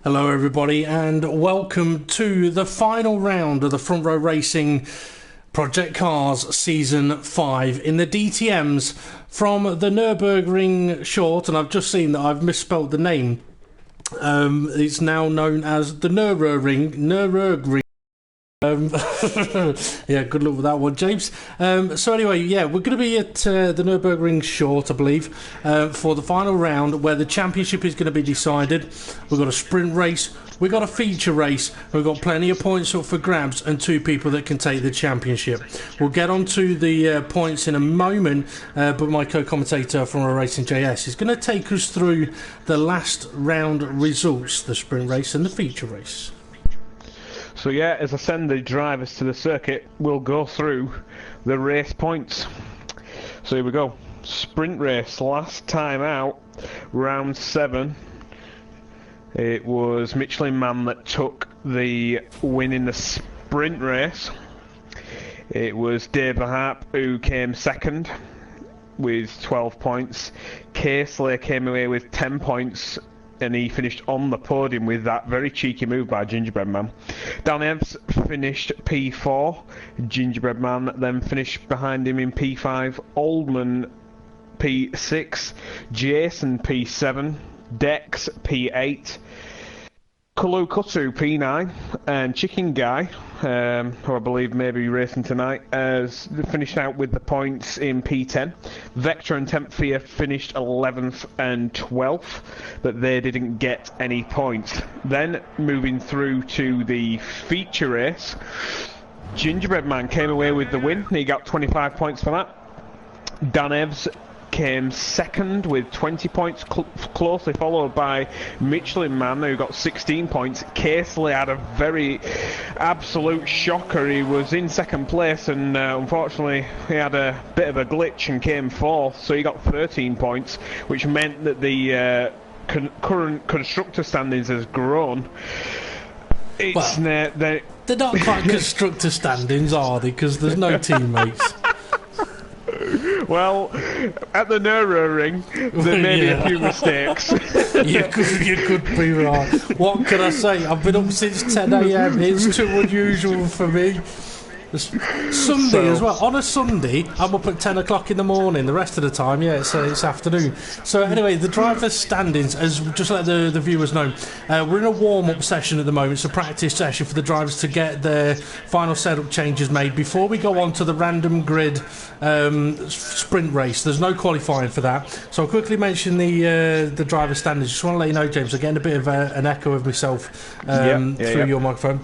Hello everybody and welcome to the final round of the Front Row Racing ProjectCARS Season 5 in the DTMs from the Nurburgring short, and I've just seen that I've misspelled the name. It's now known as the Nurburgring. Yeah, good luck with that one, James. So anyway, yeah, we're going to be at the Nurburgring short, I believe, for the final round where the championship is going to be decided. We've got a sprint race, we've got a feature race, we've got plenty of points up for grabs and two people that can take the championship. We'll get on to the points in a moment, but my co-commentator from Racing JS is going to take us through the last round results, the sprint race and the feature race. So yeah, as I send the drivers to the circuit, we'll go through the race points. So here we go. Sprint race, last time out, round 7. It was Michelin Man that took the win in the sprint race. It was Dave Harp who came second with 12 points. Casely came away with 10 points. And he finished on the podium with that very cheeky move by Gingerbread Man. Dan Evans finished P4. Gingerbread Man then finished behind him in P5. Oldman P6. Jason P7. Dex P8. Kulu Kutu P9. And Chicken Guy, who I believe may be racing tonight, has finished out with the points in P10. Vector and Tempfear finished 11th and 12th, but they didn't get any points. Then moving through to the feature race, Gingerbread Man came away with the win. He got 25 points for that. Dan Evans came second with 20 points, closely followed by Michelin Man, who got 16 points. Casely had a very absolute shocker. He was in second place and unfortunately he had a bit of a glitch and came fourth, so he got 13 points, which meant that the current constructor standings has grown. It's well, they're not quite constructor standings, are they? Because there's no teammates. Well, at the Nurburgring, there may be a few mistakes. You could be right. What can I say? I've been up since 10 AM. It's too unusual for me. Sunday as well. On a Sunday, I'm up at 10 o'clock in the morning. The rest of the time, yeah, it's afternoon. So anyway, the driver's standings, as just let the viewers know, we're in a warm-up session at the moment. It's a practice session for the drivers to get their final setup changes made before we go on to the random grid sprint race. There's no qualifying for that. So I'll quickly mention the driver's standings. Just want to let you know, James, I'm getting a bit of an echo of myself through your microphone.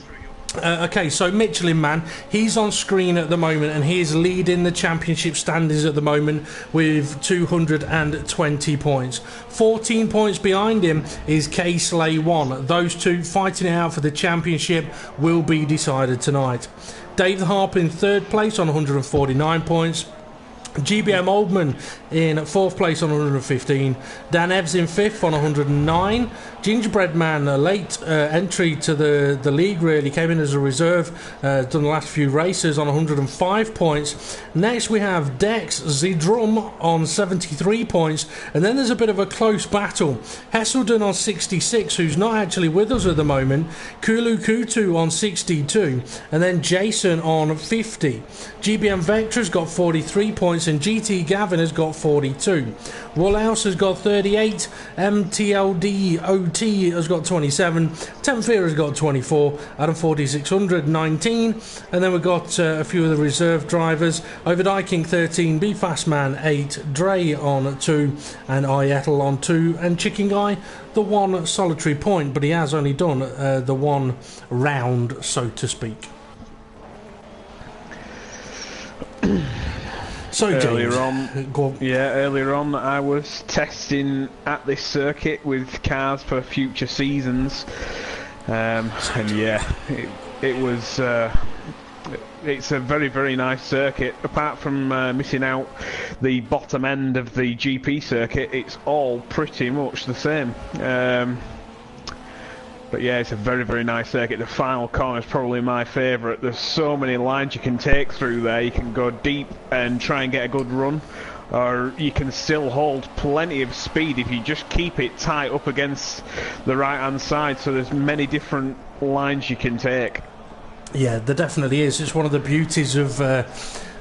Okay, so Michelin Man, he's on screen at the moment and he is leading the championship standings at the moment with 220 points. 14 points behind him is Casely 1. Those two fighting it out for the championship will be decided tonight. Dave Harp in third place on 149 points. GBM Oldman in 4th place on 115. Dan Evans in 5th on 109. Gingerbread Man, a late entry to the league, really came in as a reserve, done the last few races on 105 points. Next we have Dex Zidrum on 73 points, and then there's a bit of a close battle. Hesselden on 66, who's not actually with us at the moment. Kulu Kutu on 62, and then Jason on 50. GBM Vector's got 43 points, and GT Gavin has got 42. Woolhouse has got 38. MTLD OT has got 27. Tempfear has got 24. Adam 4600 19. And then we've got a few of the reserve drivers. Overdyking 13. Be Fast Man 8. Dre on 2. And Ietel on 2. And Chicken Guy, the one solitary point, but he has only done the one round, so to speak. So earlier on I was testing at this circuit with cars for future seasons, and yeah, it was it's a very, very nice circuit. Apart from missing out the bottom end of the GP circuit, it's all pretty much the same. But yeah, it's a very, very nice circuit. The final corner is probably my favourite. There's so many lines you can take through there. You can go deep and try and get a good run, or you can still hold plenty of speed if you just keep it tight up against the right-hand side. So there's many different lines you can take. Yeah, there definitely is. It's one of the beauties of a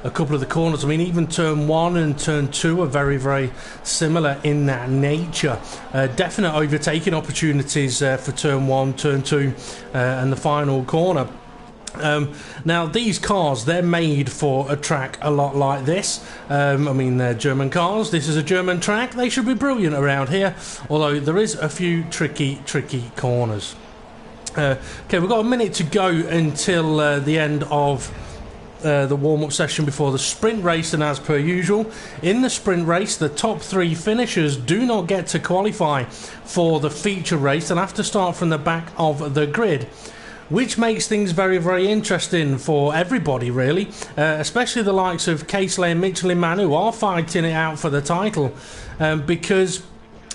couple of the corners. I mean, even turn 1 and turn 2 are very, very similar in that nature. Definite overtaking opportunities for turn 1, turn 2 and the final corner. Now, these cars, they're made for a track a lot like this. I mean, they're German cars. This is a German track. They should be brilliant around here, although there is a few tricky corners. Okay, we've got a minute to go until the end of the warm-up session before the sprint race, and as per usual, in the sprint race, the top 3 finishers do not get to qualify for the feature race and have to start from the back of the grid, which makes things very, very interesting for everybody, really, especially the likes of Casely and Michelin-Mann, who are fighting it out for the title, because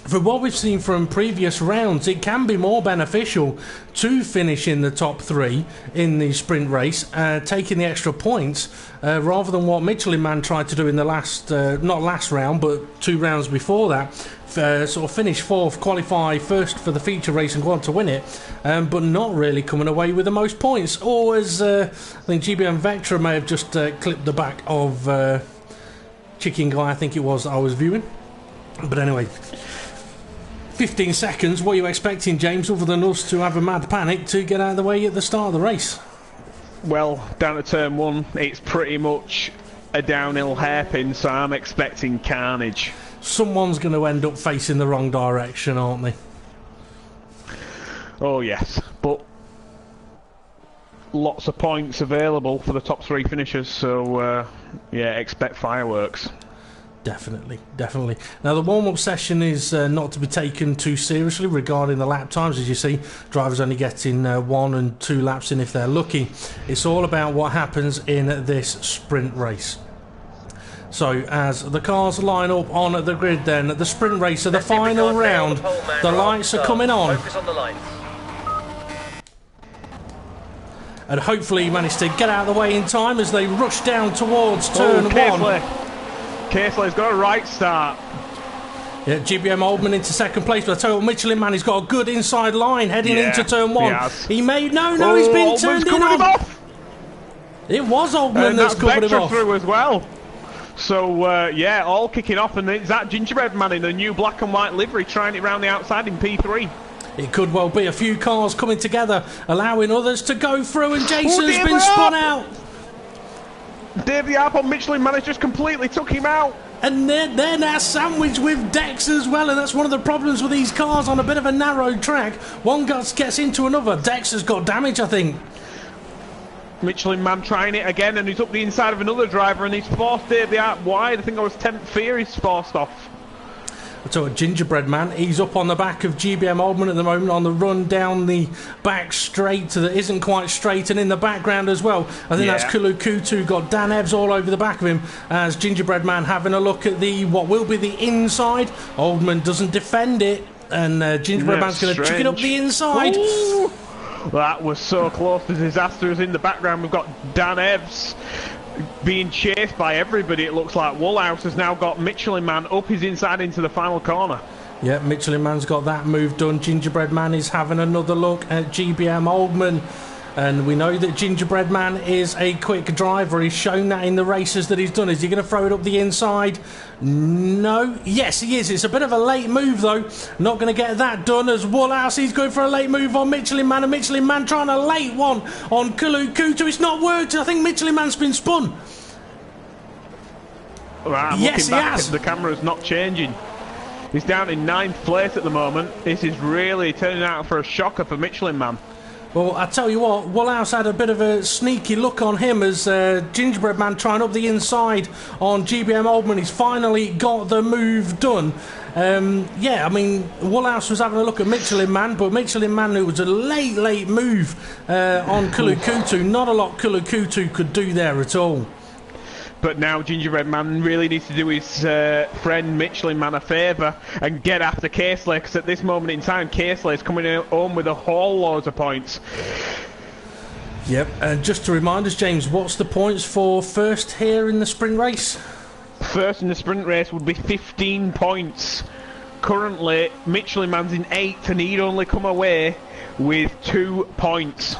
from what we've seen from previous rounds, it can be more beneficial to finish in the top 3 in the sprint race, taking the extra points, rather than what Michelin-Mann tried to do in the last, not last round, but 2 rounds before that. Sort of finish 4th, qualify first for the feature race and go on to win it, but not really coming away with the most points. Or as I think GBM Vectra may have just clipped the back of Chicken Guy, I think it was, that I was viewing. But anyway, 15 seconds, what are you expecting, James, other than us to have a mad panic to get out of the way at the start of the race? Well, down to turn 1, it's pretty much a downhill hairpin, so I'm expecting carnage. Someone's going to end up facing the wrong direction, aren't they? Oh yes, but lots of points available for the top 3 finishers, so yeah, expect fireworks. Definitely. Now, the warm-up session is not to be taken too seriously regarding the lap times. As you see, drivers only getting 1 and 2 laps in if they're lucky. It's all about what happens in this sprint race. So, as the cars line up on the grid then, the sprint race of the final round, the lights are coming on. Focus on the lines. And hopefully he managed to get out of the way in time as they rush down towards turn 1. Casely's got a right start. Yeah, GBM Oldman into second place, but I tell you what, Michelin-Mann, he's got a good inside line heading into turn 1. He made he's been turned in on. It was Oldman that's covered him off. Through as well. So yeah, all kicking off, and it's that gingerbread man in the new black and white livery trying it round the outside in P3. It could well be a few cars coming together, allowing others to go through, and Jason's been spun out. Dave the Arp on Michelin-Mann has just completely took him out. And they're now sandwiched with Dex as well, and that's one of the problems with these cars on a bit of a narrow track. One gets into another. Dex has got damage, I think. Michelin-Mann trying it again, and he's up the inside of another driver, and he's forced Dave the Arp wide. I think I was 10th Fear he's forced off. So Gingerbread Man, he's up on the back of GBM Oldman at the moment on the run down the back straight that isn't quite straight, and in the background as well, I think that's Kulukutu, got Dan Evs all over the back of him as Gingerbread Man having a look at the what will be the inside. Oldman doesn't defend it, and Gingerbread Man's going to chuck it up the inside. Ooh. That was so close. The disaster is in the background. We've got Dan Evs being chased by everybody. It looks like Woolhouse has now got Michelin-Mann up his inside into the final corner. Yeah, Michelin-Mann's got that move done. Gingerbread Man is having another look at GBM Oldman, and we know that Gingerbread Man is a quick driver. He's shown that in the races that he's done. Is he going to throw it up the inside? No. Yes, he is. It's a bit of a late move, though. Not going to get that done as Woolhouse. He's going for a late move on Michelin-Mann, and Michelin-Mann trying a late one on Kulukutu. It's not worked. I think Michelin-Mann's been spun. Right, yes, he has. The camera's not changing. He's down in 9th place at the moment. This is really turning out for a shocker for Michelin-Mann. Well, I tell you what, Woolhouse had a bit of a sneaky look on him as Gingerbread Man trying up the inside on GBM Oldman. He's finally got the move done. Yeah, I mean, Woolhouse was having a look at Michelin-Mann, but Michelin-Mann, it was a late move on Kulukutu. Not a lot Kulukutu could do there at all. But now Gingerbread Man really needs to do his friend Michelin-Mann a favour and get after Casely, because at this moment in time Casely is coming home with a whole load of points. Yep, and just to remind us, James, what's the points for first here in the sprint race? first in the sprint race would be 15 points. Currently, Michelin Man's in 8th, and he'd only come away with 2 points.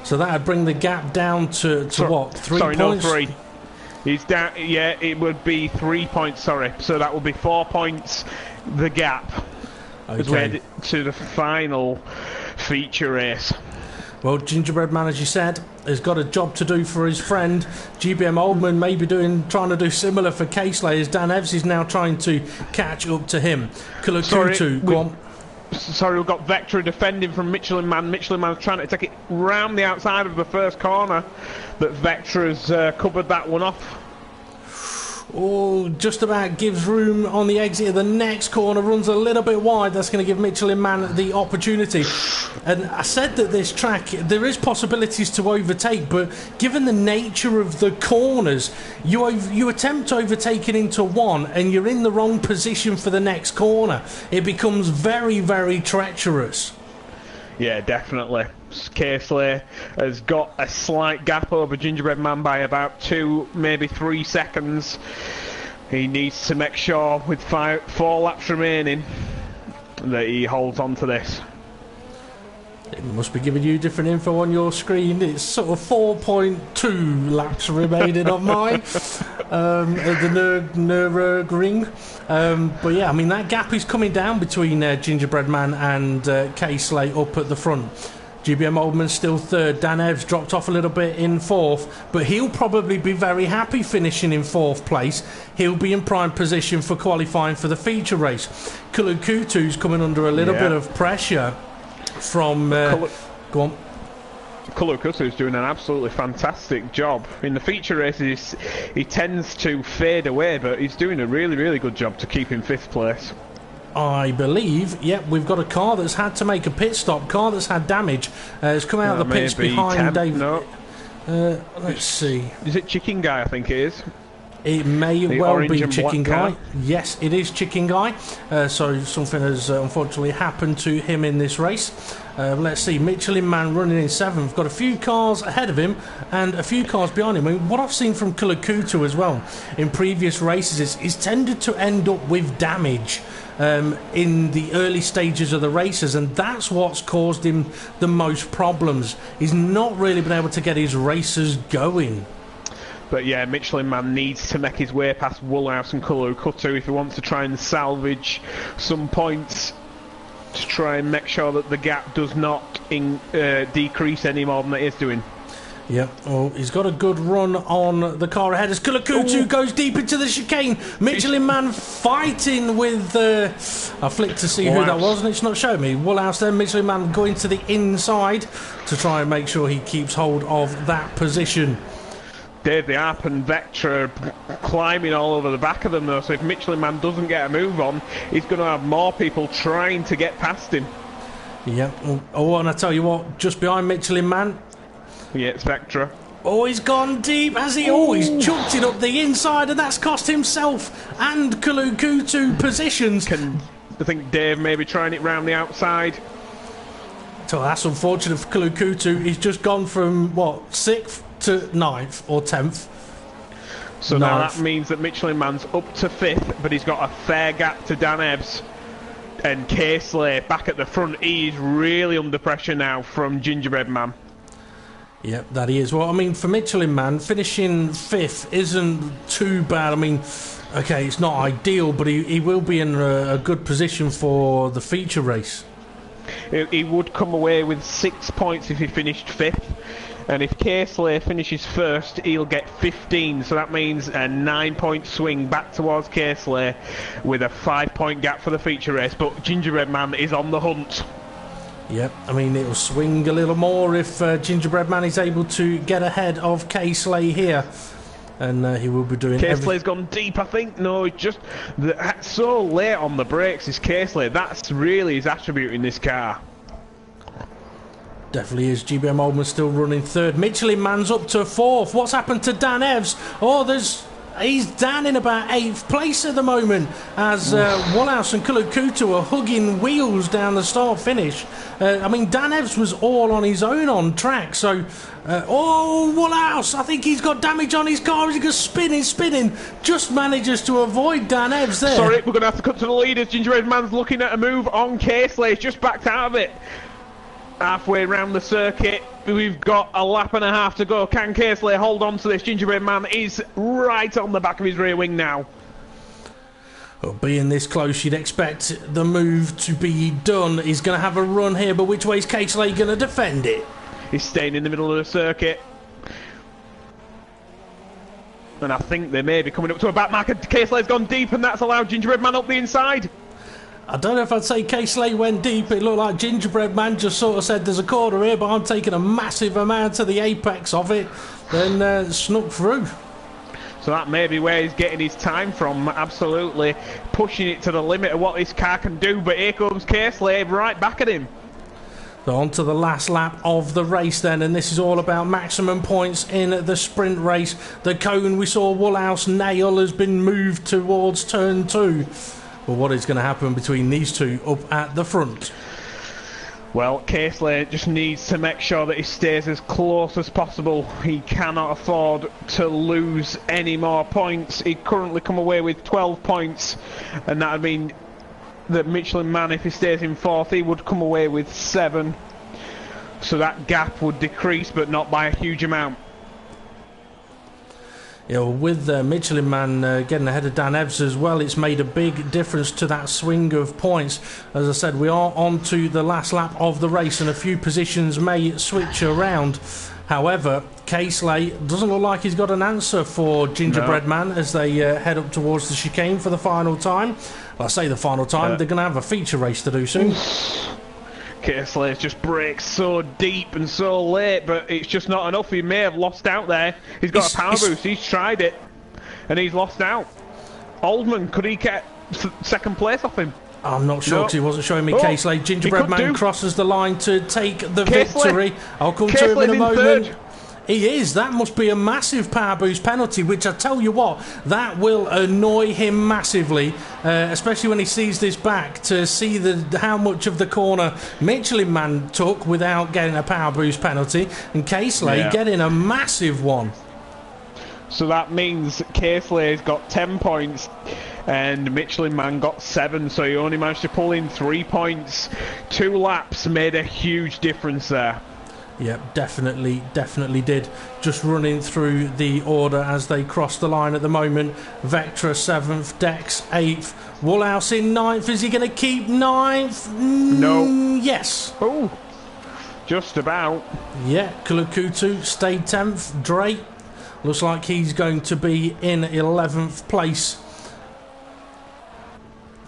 So that would bring the gap down to what? 3 sorry, points? No, 3. He's down. Yeah, it would be 3 points. Sorry, so that would be 4 points. The gap. Okay. As we head to the final feature race. Well, Gingerbread Man, as you said, has got a job to do for his friend. GBM Oldman may be trying to do similar for K-Slay, as Dan Evs is now trying to catch up to him. Kulakutu, go on. Sorry, we've got Vectra defending from Michelin Man. Michelin Man's trying to take it round the outside of the first corner, but Vectra's covered that one off. Oh, just about gives room on the exit of the next corner, runs a little bit wide. That's going to give Michelin Man the opportunity. And I said that this track, there is possibilities to overtake, but given the nature of the corners, you attempt overtaking into one and you're in the wrong position for the next corner. It becomes very, very treacherous. Yeah, definitely. K-Slay has got a slight gap over Gingerbread Man by about 2, maybe 3 seconds. He needs to make sure with 4 laps remaining that he holds on to this. It must be giving you different info on your screen. It's sort of 4.2 laps remaining on mine at the Nurburgring. But yeah, I mean, that gap is coming down between Gingerbread Man and K-Slay up at the front. GBM Oldman's still 3rd. Dan Evs dropped off a little bit in 4th, but he'll probably be very happy finishing in 4th place. He'll be in prime position for qualifying for the feature race. Kulukutu's coming under a little bit of pressure from... go on. Kulukutu's doing an absolutely fantastic job. In the feature races, he tends to fade away, but he's doing a really, really good job to keep in 5th place. I believe, yep, we've got a car that's had to make a pit stop, car that's had damage. It's come out of the pits behind Dave. No. Let's see. Is it Chicken Guy, I think it is? It may well be Chicken Guy. Yes, it is Chicken Guy. So something has unfortunately happened to him in this race. Let's see, Michelin Man running in 7th. Got a few cars ahead of him and a few cars behind him. I mean, what I've seen from Kulakutu as well in previous races is he's tended to end up with damage in the early stages of the races, and that's what's caused him the most problems. He's not really been able to get his races going. But yeah, Michelin Man needs to make his way past Woolhouse and Kulakutu if he wants to try and salvage some points, to try and make sure that the gap does not decrease any more than it is doing. Yeah, well, he's got a good run on the car ahead as Kulakutu goes deep into the chicane. Michelin Man fighting with... I flicked to see who that was and it's not showing me. Woolhouse then, Michelin Man going to the inside to try and make sure he keeps hold of that position. Dave the Arp and Vectra climbing all over the back of them though, so if Michelin Man doesn't get a move on, he's going to have more people trying to get past him. Yeah, oh, and I tell you what, just behind Michelin Man... Yeah, it's Vectra. Oh, he's gone deep, has he? Oh, he's chucked it up the inside, and that's cost himself and Kulukutu positions. I think Dave may be trying it round the outside. So that's unfortunate for Kulukutu. He's just gone from, what, 6th to 9th or 10th. So now that means that Michelin Man's up to 5th, but he's got a fair gap to Dan Evs. And K-Slay back at the front. He's really under pressure now from Gingerbread Man. Yep, that he is. Well, I mean, for Michelin Man, finishing 5th isn't too bad. I mean, okay, it's not ideal, but he will be in a good position for the feature race. He would come away with 6 points if he finished 5th. And if K-Slay finishes 1st, he'll get 15. So that means a 9-point swing back towards K-Slay with a 5-point gap for the feature race. But Gingerbread Man is on the hunt. Yep, I mean, it'll swing a little more if Gingerbread Man is able to get ahead of K-Slay here. And he will be doing K-Slay's gone deep, I think. No, it's just so late on the brakes is K-Slay. That's really his attribute in this car. Definitely is. GBM Oldman still running 3rd. Michelin Man's up to 4th. What's happened to Dan Evs? Oh, there's He's down in about 8th place at the moment as Woolhouse and Kulukutu are hugging wheels down the start finish. I mean, Dan Evs was all on his own on track, so Woolhouse, I think he's got damage on his car. He goes spinning, just manages to avoid Dan Evs there. Sorry, we're going to have to cut to the leaders. Gingerbread Man's looking at a move on Casely. He's just backed out of it. Halfway around the circuit, we've got a lap and a half to go. Can Casely hold on to this? Gingerbread Man is right on the back of his rear wing now. Well, being this close, you'd expect the move to be done. He's going to have a run here, but which way is Casely going to defend it? He's staying in the middle of the circuit. And I think they may be coming up to a back marker. Casely's gone deep, and that's allowed Gingerbread Man up the inside. I don't know if I'd say Casely went deep. It looked like Gingerbread Man just sort of said there's a corner here, but I'm taking a massive amount to the apex of it, then snuck through. So that may be where he's getting his time from, absolutely pushing it to the limit of what this car can do, but here comes Casely right back at him. So on to the last lap of the race then, and this is all about maximum points in the sprint race. The cone we saw Woolhouse nail has been moved towards turn 2. But what is going to happen between these two up at the front? Well, Casely just needs to make sure that he stays as close as possible. He cannot afford to lose any more points. He'd currently come away with 12 points, and that would mean that Michelin Man, if he stays in 4th, he would come away with 7. So that gap would decrease, but not by a huge amount. Yeah, well, with Michelin Man getting ahead of Dan Evs as well, it's made a big difference to that swing of points. As I said, we are on to the last lap of the race, and a few positions may switch around. However, Casely doesn't look like he's got an answer for Gingerbread Man as they head up towards the chicane for the final time. Well, I say the final time, they're going to have a feature race to do soon. Casely just breaks so deep and so late, but it's just not enough. He may have lost out there. He's got a power boost. He's tried it, and he's lost out. Oldman, could he get second place off him? I'm not sure because he wasn't showing me Casely. Gingerbread Man crosses the line to take the victory. I'll come to him in a moment. Third. He is. That must be a massive power boost penalty, which I tell you what, that will annoy him massively, especially when he sees this back, to see how much of the corner Michelin Man took without getting a power boost penalty, and Casely getting a massive one. So that means Casely's got 10 points and Michelin Man got 7, so he only managed to pull in 3 points. 2 laps made a huge difference there. Yep, definitely did. Just running through the order as they cross the line at the moment. Vectra 7th, Dex 8th, Woolhouse in 9th. Is he going to keep 9th? No. Yes. Oh, just about. Yeah, Kulukutu stayed 10th. Drake looks like he's going to be in 11th place.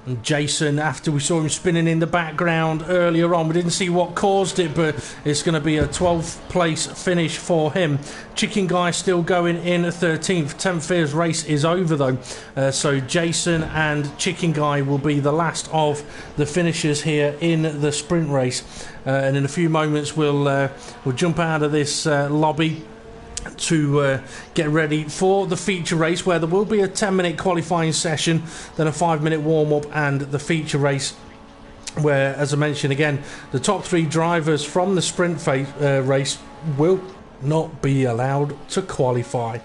And Jason, after we saw him spinning in the background earlier on, we didn't see what caused it, but it's going to be a 12th place finish for him. Chicken Guy still going in 13th. 10th Fear's race is over though, so Jason and Chicken Guy will be the last of the finishers here in the sprint race. And in a few moments we'll jump out of this lobby to get ready for the feature race, where there will be a 10-minute qualifying session, then a 5-minute warm-up and the feature race, where, as I mentioned again, the top 3 drivers from the sprint race will not be allowed to qualify.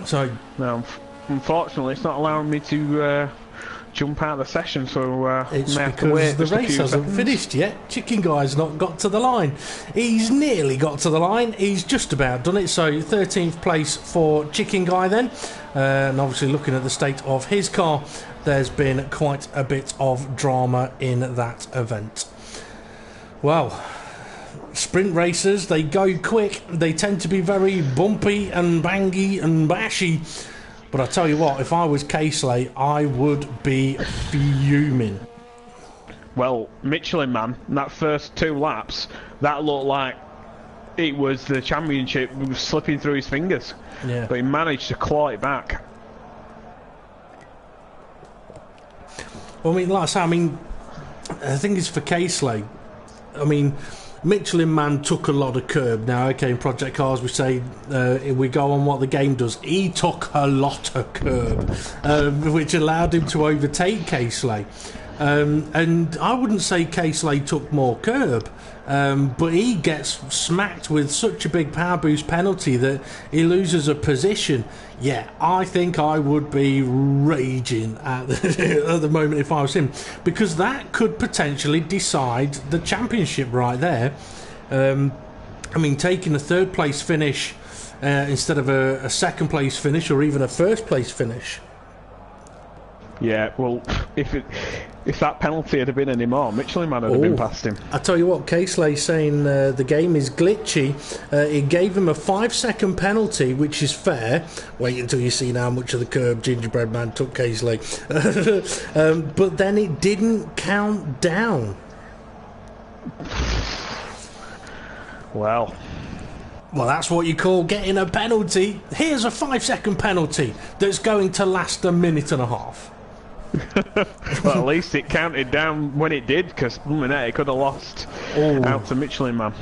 So no, unfortunately it's not allowing me to jump out of the session, so it's may have because to wait the race hasn't finished yet. Chicken Guy's not got to the line. He's nearly got to the line. He's just about done it. So 13th place for Chicken Guy then. And obviously looking at the state of his car, there's been quite a bit of drama in that event. Well, sprint racers, they go quick. They tend to be very bumpy and bangy and bashy. But I tell you what, if I was Casely, I would be fuming. Well, Michelin Man, that first 2 laps, that looked like it was the championship was slipping through his fingers. Yeah. But he managed to claw it back. Well, I mean, like I say, the thing is for Casely, I mean, Michelin Man took a lot of curb. Now, okay, in Project Cars we say we go on what the game does. He took a lot of curb, which allowed him to overtake Casely. And I wouldn't say Casely took more curb, but he gets smacked with such a big power boost penalty that he loses a position. Yeah, I think I would be raging at the moment if I was him, because that could potentially decide the championship right there. I mean, taking a third place finish instead of a second place finish or even a first place finish. Yeah, well, if that penalty had been any more, Michelin Man would have been past him. I tell you what, Casely's saying the game is glitchy. It gave him a 5-second penalty, which is fair. Wait until you see how much of the curb Gingerbread Man took Casely. But then it didn't count down. Well, that's what you call getting a penalty. Here's a 5-second penalty that's going to last a minute and a half. Well, at least it counted down when it did, because it could have lost out to Michelin Man.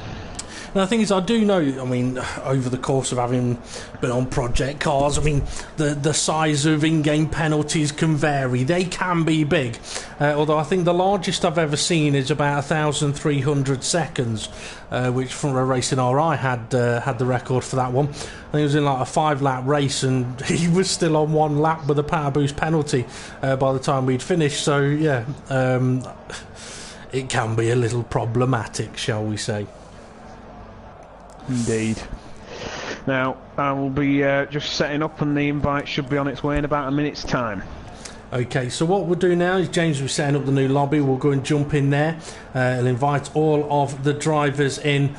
Now, the thing is, I do know, I mean, over the course of having been on Project Cars, I mean, the size of in-game penalties can vary. They can be big. Although I think the largest I've ever seen is about 1,300 seconds, which Front Row Racing RI had the record for that one. I think it was in like a 5-lap race, and he was still on 1 lap with a power boost penalty by the time we'd finished. So, yeah, it can be a little problematic, shall we say. Indeed. Now, I will be just setting up, and the invite should be on its way in about a minute's time. Okay, so what we'll do now is James will be setting up the new lobby. We'll go and jump in there. He'll invite all of the drivers in,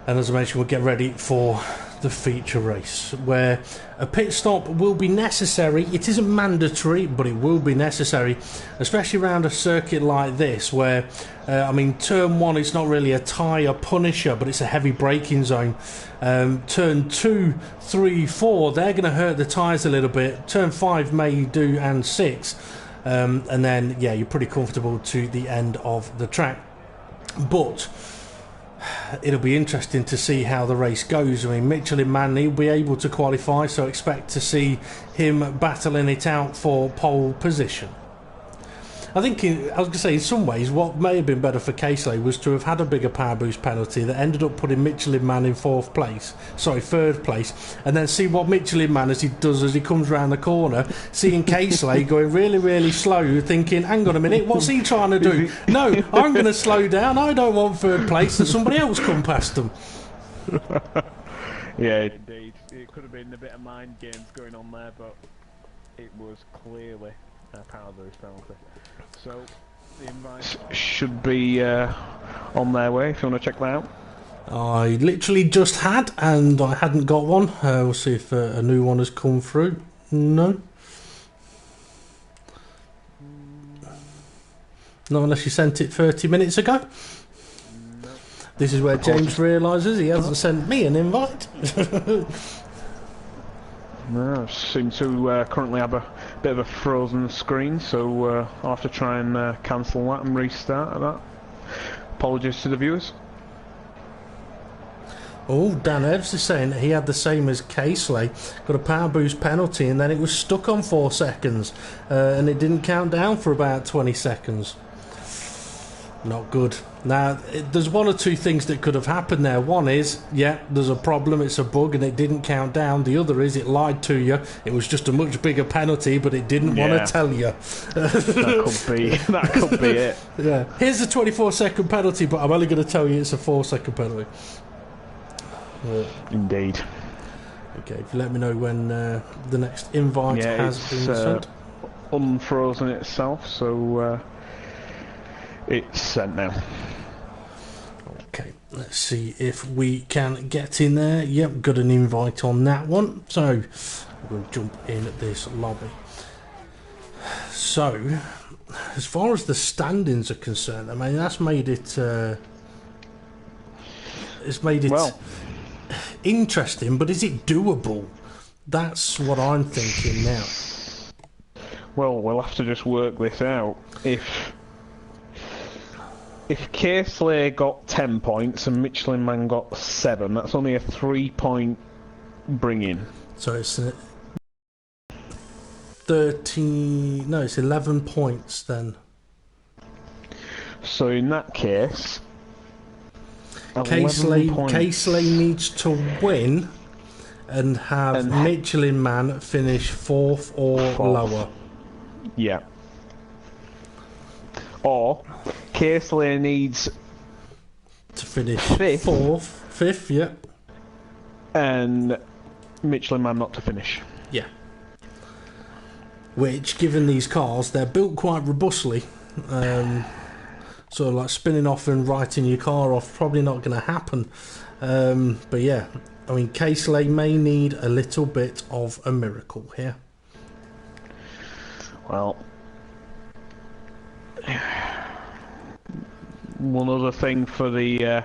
and as I mentioned, we'll get ready for the feature race, where a pit stop will be necessary. It isn't mandatory, but it will be necessary, especially around a circuit like this, where I mean, turn 1 is not really a tyre punisher, but it's a heavy braking zone. Turn 2, 3, 4, they're going to hurt the tyres a little bit. Turn 5 may do, and 6, and then yeah, you're pretty comfortable to the end of the track. But it'll be interesting to see how the race goes. I mean, Michelin Man, he'll be able to qualify, so expect to see him battling it out for pole position. I think, I was going to say, in some ways, what may have been better for Casely was to have had a bigger power boost penalty that ended up putting Michelin Man in third place, and then see what Michelin Man as he comes round the corner, seeing Casely going really, really slow, thinking, hang on a minute, what's he trying to do? No, I'm going to slow down, I don't want third place, and somebody else come past them. Yeah, indeed. It could have been a bit of mind games going on there, but it was clearly a power boost penalty. So the invites should be on their way if you want to check that out. I literally just had, and I hadn't got one. We'll see if a new one has come through. No. Not unless you sent it 30 minutes ago. No. This is where James realises he hasn't sent me an invite. No, I seem to currently have a bit of a frozen screen, so I'll have to try and cancel that and restart that. Apologies to the viewers. Oh, Dan Evans is saying that he had the same as Casely, got a power boost penalty, and then it was stuck on 4 seconds, and it didn't count down for about 20 seconds. Not good. Now, there's one or two things that could have happened there. One is, yeah, there's a problem, it's a bug, and it didn't count down. The other is, it lied to you. It was just a much bigger penalty, but it didn't want to tell you. That could be it. Yeah. Here's a 24-second penalty, but I'm only going to tell you it's a 4-second penalty. Indeed. Okay, if you let me know when the next invite has been sent. Unfrozen itself, so it's sent now. Okay, let's see if we can get in there. Yep, got an invite on that one. So, we'll jump in at this lobby. So, as far as the standings are concerned, I mean, that's made it... it's made it interesting, but is it doable? That's what I'm thinking now. Well, we'll have to just work this out. If if Casely got 10 points and Michelin Man got 7, that's only a 3-point bring-in. So it's 13... No, it's 11 points then. So in that case... Casely needs to win and have Michelin Man finish 4th or lower. Yeah. Or Casely needs to finish 5th. 5th, yeah. And Michelin Man not to finish. Yeah. Which, given these cars, they're built quite robustly. Sort of like spinning off and writing your car off, probably not going to happen. But yeah, I mean, Casely may need a little bit of a miracle here. Well, one other thing for the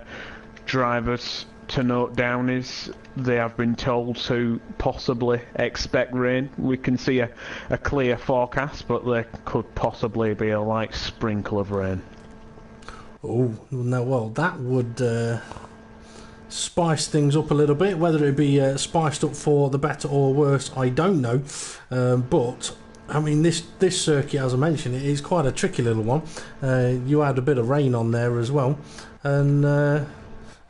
drivers to note down is they have been told to possibly expect rain. We can see a clear forecast, but there could possibly be a light sprinkle of rain. Oh, no, well, that would spice things up a little bit. Whether it be spiced up for the better or worse, I don't know. But, I mean, this circuit, as I mentioned, it is quite a tricky little one. You had a bit of rain on there as well. And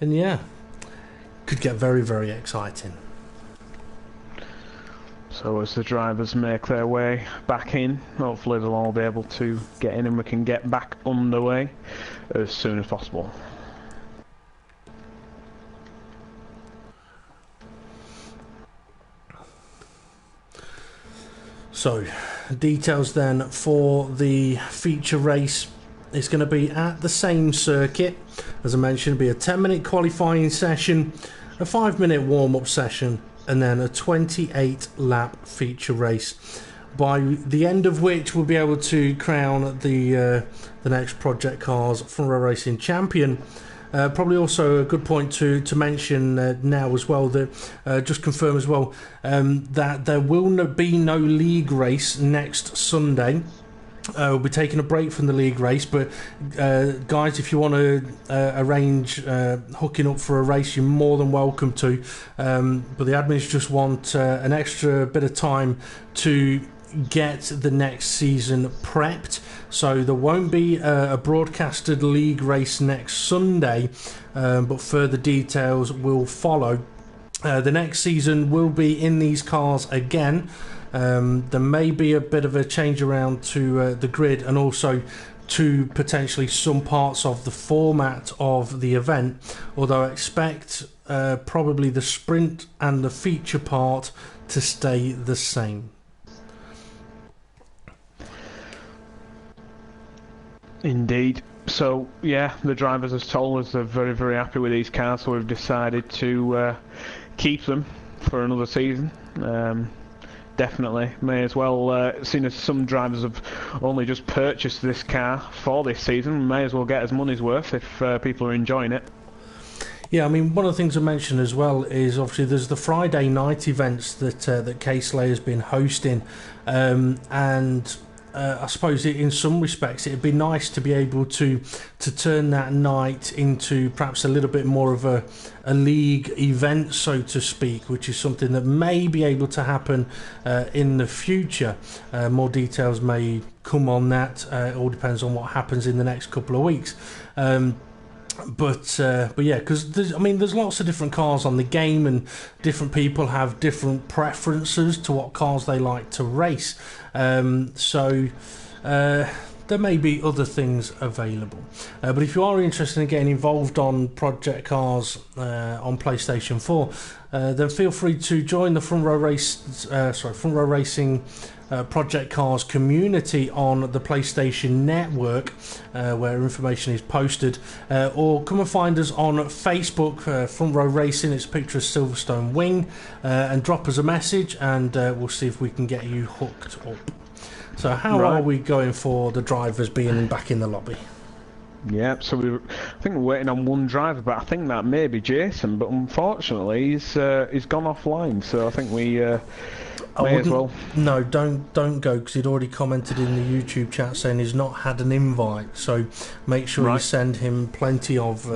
yeah, could get very, very exciting. So as the drivers make their way back in, hopefully they'll all be able to get in and we can get back underway as soon as possible. So, details then for the feature race. It's going to be at the same circuit. As I mentioned, it'll be a 10-minute qualifying session, a 5-minute warm-up session, and then a 28-lap feature race, by the end of which we'll be able to crown the next Project Cars Front Row Racing champion. Probably also a good point to mention now as well, that just confirm as well that there will be no league race next Sunday. We'll be taking a break from the league race, but guys, if you want to arrange hooking up for a race, you're more than welcome to. But the admins just want an extra bit of time to get the next season prepped. So there won't be a broadcasted league race next Sunday, but further details will follow. The next season will be in these cars again. There may be a bit of a change around to the grid, and also to potentially some parts of the format of the event, although I expect probably the sprint and the feature part to stay the same. Indeed. So yeah, the drivers have told us they're very, very happy with these cars, so we've decided to keep them for another season. Definitely, may as well, seeing as some drivers have only just purchased this car for this season, may as well get his money's worth if people are enjoying it. Yeah, I mean, one of the things I mentioned as well is obviously there's the Friday night events that Casely has been hosting, and I suppose in some respects it'd be nice to be able to turn that night into perhaps a little bit more of a league event, so to speak, which is something that may be able to happen in the future. More details may come on that. It all depends on what happens in the next couple of weeks. But yeah, because there's lots of different cars on the game, and different people have different preferences to what cars they like to race. So there may be other things available. But if you are interested in getting involved on Project Cars on PlayStation 4, then feel free to join the Front Row Racing Project Cars community on the PlayStation Network, where information is posted, or come and find us on Facebook, Front Row Racing. It's a picture of Silverstone Wing, and drop us a message, and we'll see if we can get you hooked up. So how are we going for the drivers being back in the lobby? Yeah, so I think we're waiting on one driver, but I think that may be Jason, but unfortunately he's gone offline, so I think we May as well. No, don't go, because he'd already commented in the YouTube chat saying he's not had an invite. So make sure you send him plenty of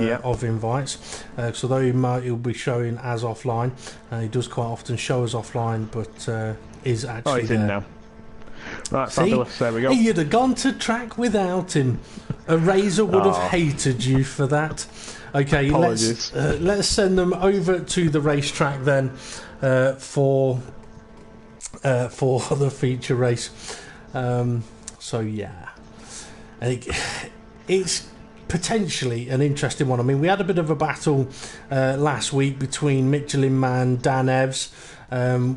invites. So although he'll be showing as offline, he does quite often show us offline, but is actually he's there. in now. Right, fabulous. There we go. You'd have gone to track without him. A Razor would have hated you for that. Okay, let's send them over to the racetrack then for the feature race. So yeah, it's potentially an interesting one. I mean, we had a bit of a battle last week between Michelin man Dan Evs,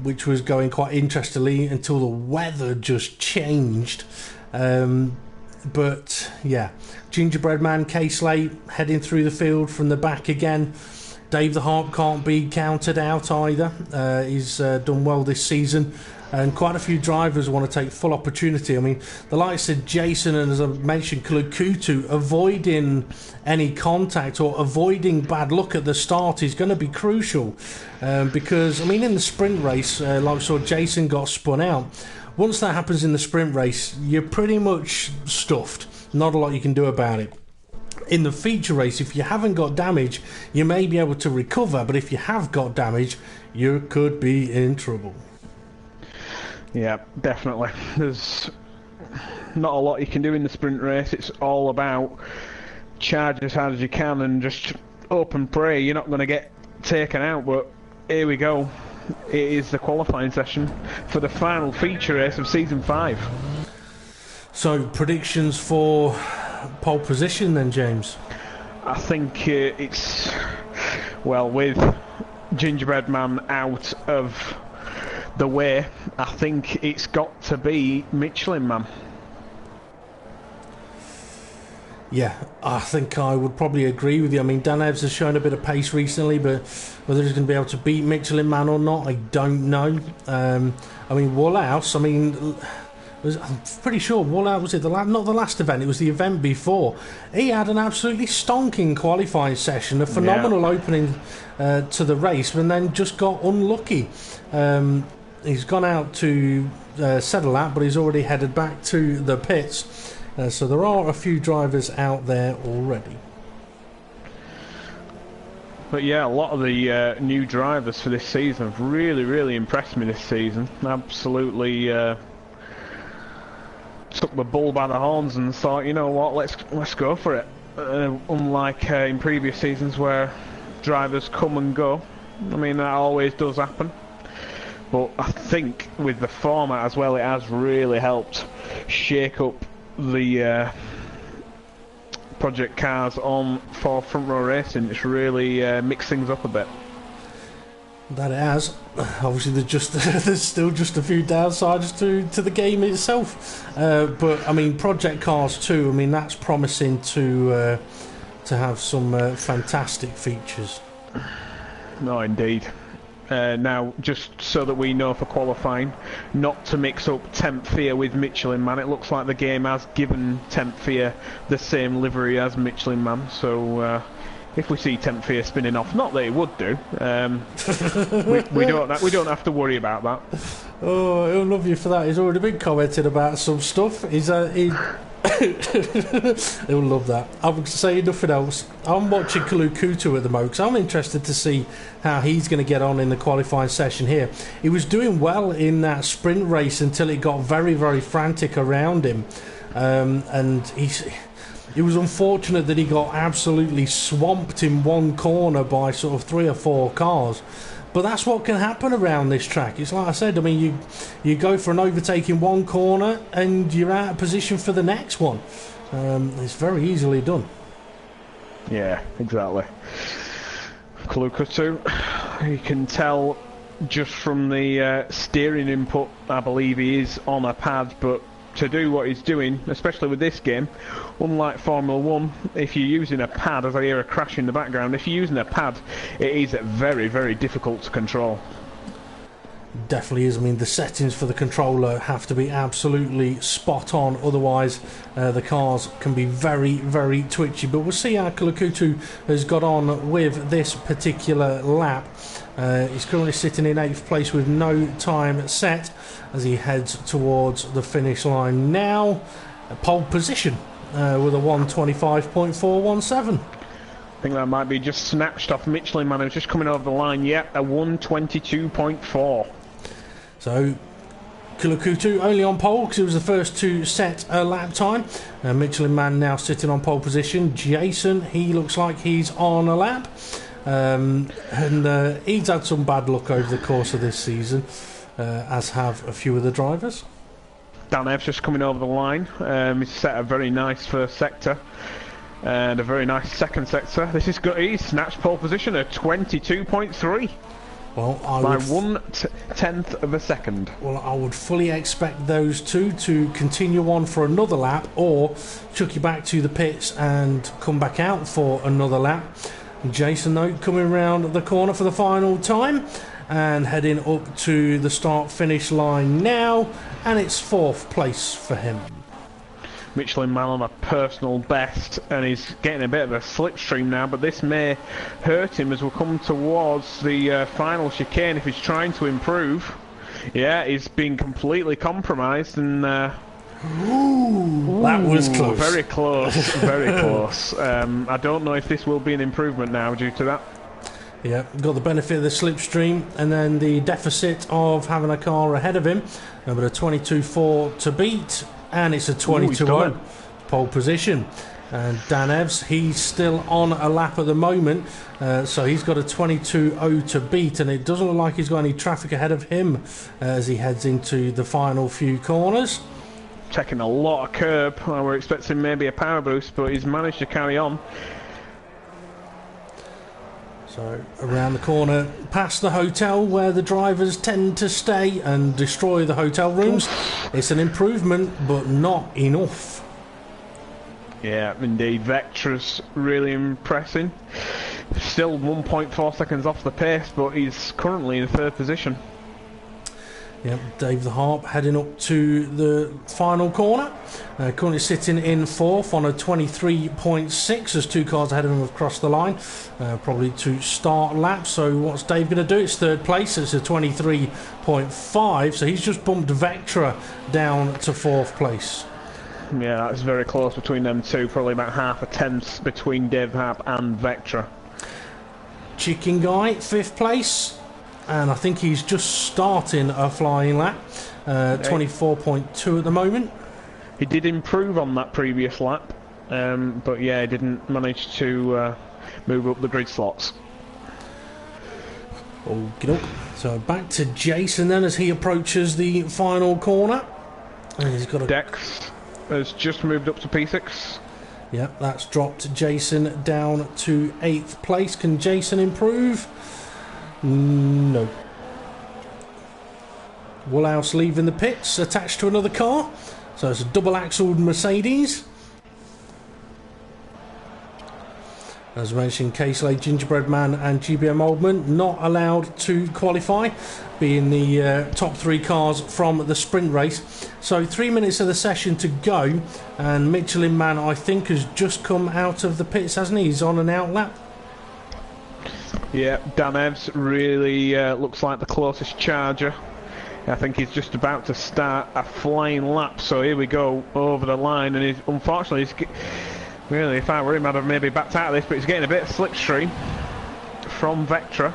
which was going quite interestingly until the weather just changed. But yeah, Gingerbread Man K-Slate heading through the field from the back again. Dave the Harp can't be counted out either. He's done well this season, and quite a few drivers want to take full opportunity. I mean, the likes of Jason and, as I mentioned, Kulukutu, avoiding any contact or avoiding bad luck at the start is going to be crucial, because I mean, in the sprint race, like we saw, Jason got spun out. Once that happens in the sprint race, you're pretty much stuffed. Not a lot you can do about it. In the feature race, if you haven't got damage, you may be able to recover, but if you have got damage, you could be in trouble. Yeah, definitely. There's not a lot you can do in the sprint race. It's all about charge as hard as you can and just hope and pray you're not going to get taken out. But here we go. It is the qualifying session for the final feature race of Season 5. So, predictions for pole position then, James? I think it's... Well, with Gingerbread Man out of the way, I think it's got to be Michelin Man. Yeah, I think I would probably agree with you. I mean, Dan Evs has shown a bit of pace recently, but whether he's going to be able to beat Michelin Man or not, I don't know. I mean, Woolhouse, I'm pretty sure Woolhouse was not the last event, it was the event before. He had an absolutely stonking qualifying session, a phenomenal opening to the race, and then just got unlucky. He's gone out to settle that, but he's already headed back to the pits. So there are a few drivers out there already. But yeah, a lot of the new drivers for this season have really, really impressed me this season. Absolutely took the bull by the horns and thought, you know what, let's go for it. Unlike in previous seasons where drivers come and go. I mean, that always does happen. But I think with the format as well, it has really helped shake up the ProjectCARS on for Front Row Racing. It's really mixed things up a bit. That it has. Obviously, there's still just a few downsides to the game itself. But I mean, ProjectCARS 2. I mean, that's promising to have some fantastic features. No, indeed. Now, just so that we know for qualifying, not to mix up Temp Fear with Michelin Man. It looks like the game has given Temp Fear the same livery as Michelin Man, so if we see Temp Fear spinning off, not that it would do, we don't have to worry about that. Oh, he'll love you for that. He's already been commenting about some stuff. He'll love that. I would say nothing else. I'm watching Kulukutu at the moment because I'm interested to see how he's going to get on in the qualifying session here. He was doing well in that sprint race until it got very, very frantic around him, and it was unfortunate that he got absolutely swamped in one corner by sort of 3 or 4 cars. But that's what can happen around this track. It's like I said, I mean, you go for an overtake in one corner and you're out of position for the next one. It's very easily done. Yeah, exactly. Kulukutu, you can tell just from the steering input, I believe he is on a pad, but to do what he's doing, especially with this game, unlike Formula 1, if you're using a pad, as I hear a crash in the background, if you're using a pad, it is very, very difficult to control. Definitely is. I mean, the settings for the controller have to be absolutely spot on, otherwise the cars can be very, very twitchy. But we'll see how Kulukutu has got on with this particular lap. He's currently sitting in 8th place with no time set as he heads towards the finish line now. Pole position with a 1:25.417. I think that might be just snatched off Michelin Man, who's just coming over the line. Yep, a 1:22.4. So Kulukutu only on pole because he was the first to set a lap time. Michelin Man now sitting on pole position. Jason, he looks like he's on a lap. And he's had some bad luck over the course of this season, as have a few of the drivers. Dan Ev's just coming over the line. He's set a very nice first sector and a very nice second sector. This is good. He's snatched pole position at 22.3. Well, by 1/10 of a second. Well, I would fully expect those two to continue on for another lap, or chuck you back to the pits and come back out for another lap. Jason, though, coming round the corner for the final time and heading up to the start-finish line now, and it's 4th place for him. Michelin Man on a personal best, and he's getting a bit of a slipstream now, but this may hurt him as we'll come towards the final chicane if he's trying to improve. Yeah, he's been completely compromised, and ooh, that was close. Very close, very close. I don't know if this will be an improvement now due to that. Yeah, got the benefit of the slipstream and then the deficit of having a car ahead of him, but a 22.4 to beat. And it's a 22.0 pole position. And Dan Evs, he's still on a lap at the moment, so he's got a 22.0 to beat, and it doesn't look like he's got any traffic ahead of him as he heads into the final few corners. Taking a lot of curb. We're expecting maybe a power boost, but he's managed to carry on. So around the corner, past the hotel where the drivers tend to stay and destroy the hotel rooms. It's an improvement, but not enough. Yeah, indeed. Vectra's really impressing. Still 1.4 seconds off the pace, but he's currently in 3rd position. Yep, Dave the Harp heading up to the final corner. Currently sitting in 4th on a 23.6 as 2 cars ahead of him have crossed the line. Probably to start lap. So what's Dave going to do? It's 3rd place. It's a 23.5. So he's just bumped Vectra down to 4th place. Yeah, that's very close between them two. Probably about half a tenth between Dave the Harp and Vectra. Chicken Guy, 5th place. And I think he's just starting a flying lap. 24.2 at the moment. He did improve on that previous lap, but yeah, he didn't manage to move up the grid slots. Okay. So back to Jason then as he approaches the final corner. And he's got a... Dex has just moved up to P6. Yep, that's dropped Jason down to 8th place. Can Jason improve? No. Woolhouse leaving the pits, attached to another car. So it's a double-axled Mercedes. As mentioned, Casey, Gingerbread Man and GBM Oldman not allowed to qualify, being the top 3 cars from the sprint race. So 3 minutes of the session to go, and Michelin Man, I think, has just come out of the pits, hasn't he? He's on an out lap. Yeah, Dan Evs really looks like the closest charger. I think he's just about to start a flying lap, so here we go over the line, and unfortunately really, if I were him, I'd have maybe backed out of this, but he's getting a bit of slipstream from Vectra.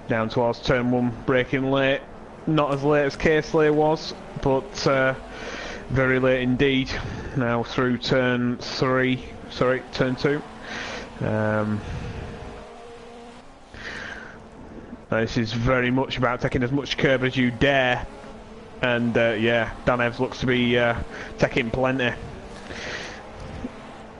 Down towards turn 1, braking late. Not as late as Casey was, but very late indeed. Now through turn 2. This is very much about taking as much curb as you dare. And yeah, Dan Evs looks to be taking plenty.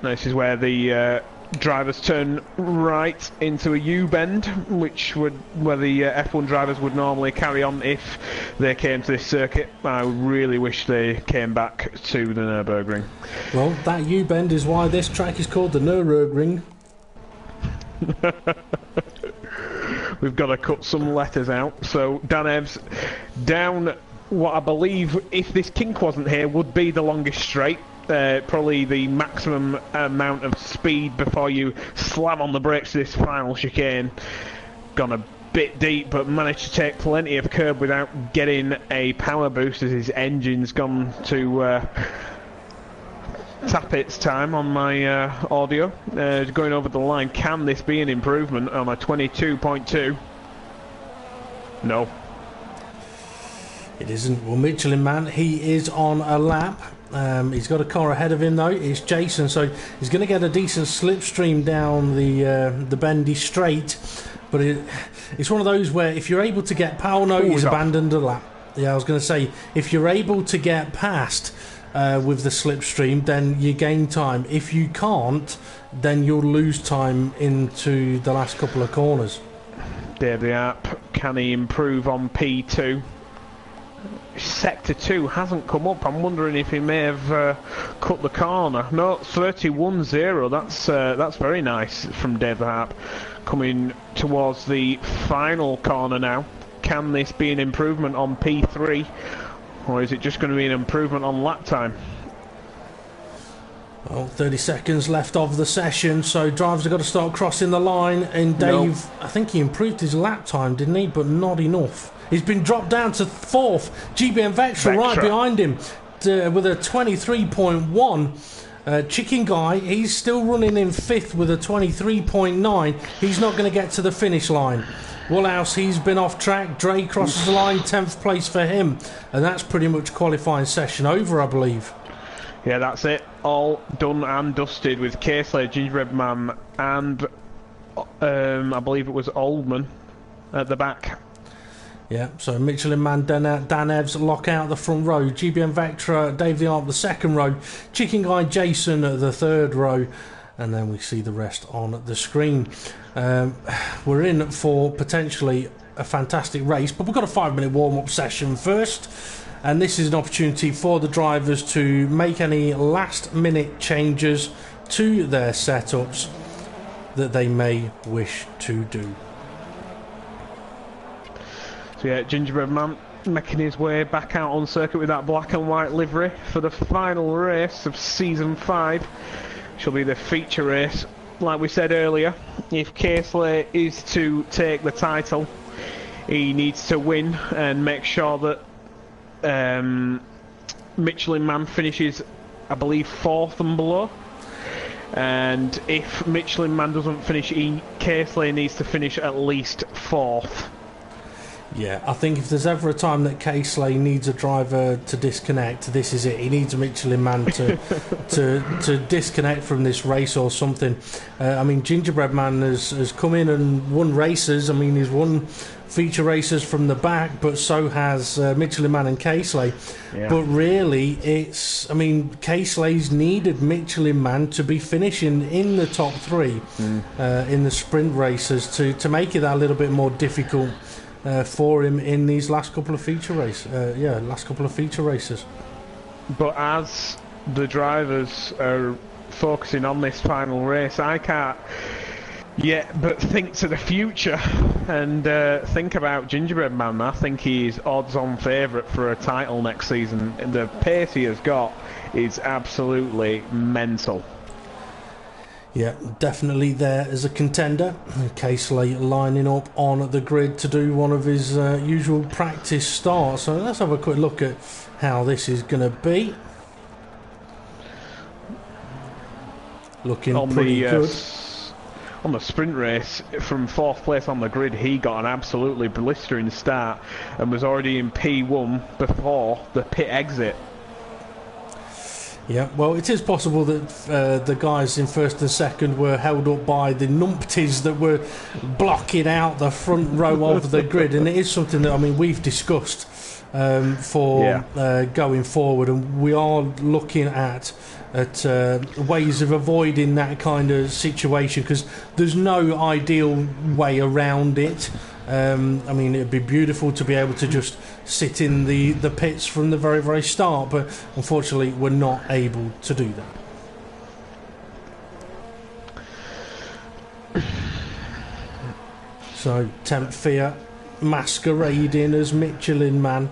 This is where the drivers turn right into a U-bend, where the F1 drivers would normally carry on if they came to this circuit. I really wish they came back to the Nurburgring. Well, that U-bend is why this track is called the Nurburgring. we've got to cut some letters out. So Dan Evans down what I believe, if this kink wasn't here, would be the longest straight. Probably the maximum amount of speed before you slam on the brakes this final chicane. Gone a bit deep, but managed to take plenty of curb without getting a power boost as his engine's gone to tap its time on my audio. Going over the line, can this be an improvement on a 22.2? No. It isn't. Well, Michelin Man, he is on a lap. He's got a car ahead of him though. It's Jason, so he's going to get a decent slipstream down the bendy straight. But it's one of those where if you're able to get power, no, he's abandoned a lap. Yeah, I was going to say, if you're able to get past with the slipstream, then you gain time. If you can't, then you'll lose time into the last couple of corners. There the app. Can he improve on P2? Sector 2 hasn't come up. I'm wondering if he may have cut the corner. No, 31.0. That's very nice from Dave Harp. Coming towards the final corner now. Can this be an improvement on P3, or is it just going to be an improvement on lap time? Well, 30 seconds left of the session, so drivers have got to start crossing the line. And Dave, I think he improved his lap time, didn't he? But not enough. He's been dropped down to 4th. GBM Vectra right behind him with a 23.1. Chicken Guy, he's still running in 5th with a 23.9. He's not going to get to the finish line. Woolhouse, he's been off track. Dre crosses the line, 10th place for him. And that's pretty much qualifying session over, I believe. Yeah, that's it. All done and dusted with Casely, Gingerbread Man, and I believe it was Oldman at the back. Yeah, so Michelin Man, Dan Evs lock out the front row. GBM Vectra, Dave the Arp the second row. Chicken Guy Jason the third row. And then we see the rest on the screen. We're in for potentially a fantastic race, but we've got a 5-minute warm-up session first. And this is an opportunity for the drivers to make any last-minute changes to their setups that they may wish to do. So yeah, Gingerbread Man making his way back out on circuit with that black and white livery for the final race of Season 5. Shall be the feature race. Like we said earlier, if Casely is to take the title, he needs to win and make sure that Michelin Man finishes, I believe, 4th and below. And if Michelin Man doesn't finish, Casely needs to finish at least 4th. Yeah, I think if there's ever a time that Casely needs a driver to disconnect, this is it. He needs a Michelin Man to to disconnect from this race or something. I mean, Gingerbread Man has come in and won races. I mean, he's won feature races from the back, but so has Michelin Man and Casely. Yeah. But really, I mean, Casely's needed Michelin Man to be finishing in the top 3 in the sprint races to make it that little bit more difficult for him in these last couple of feature races. But as the drivers are focusing on this final race, I can't yet but think to the future and think about Gingerbread Man. I think he's odds-on favourite for a title next season. And the pace he has got is absolutely mental. Yeah, definitely there as a contender. Casely lining up on the grid to do one of his usual practice starts. So let's have a quick look at how this is going to be. Looking pretty good. On the sprint race, from 4th place on the grid, he got an absolutely blistering start and was already in P1 before the pit exit. Yeah, well, it is possible that the guys in 1st and 2nd were held up by the numpties that were blocking out the front row of the grid, and it is something that, I mean, we've discussed for going forward, and we are looking at ways of avoiding that kind of situation, because there's no ideal way around it. I mean, it'd be beautiful to be able to just sit in the pits from the very, very start, but unfortunately we're not able to do that. So, Temp Fiat masquerading as Michelin Man.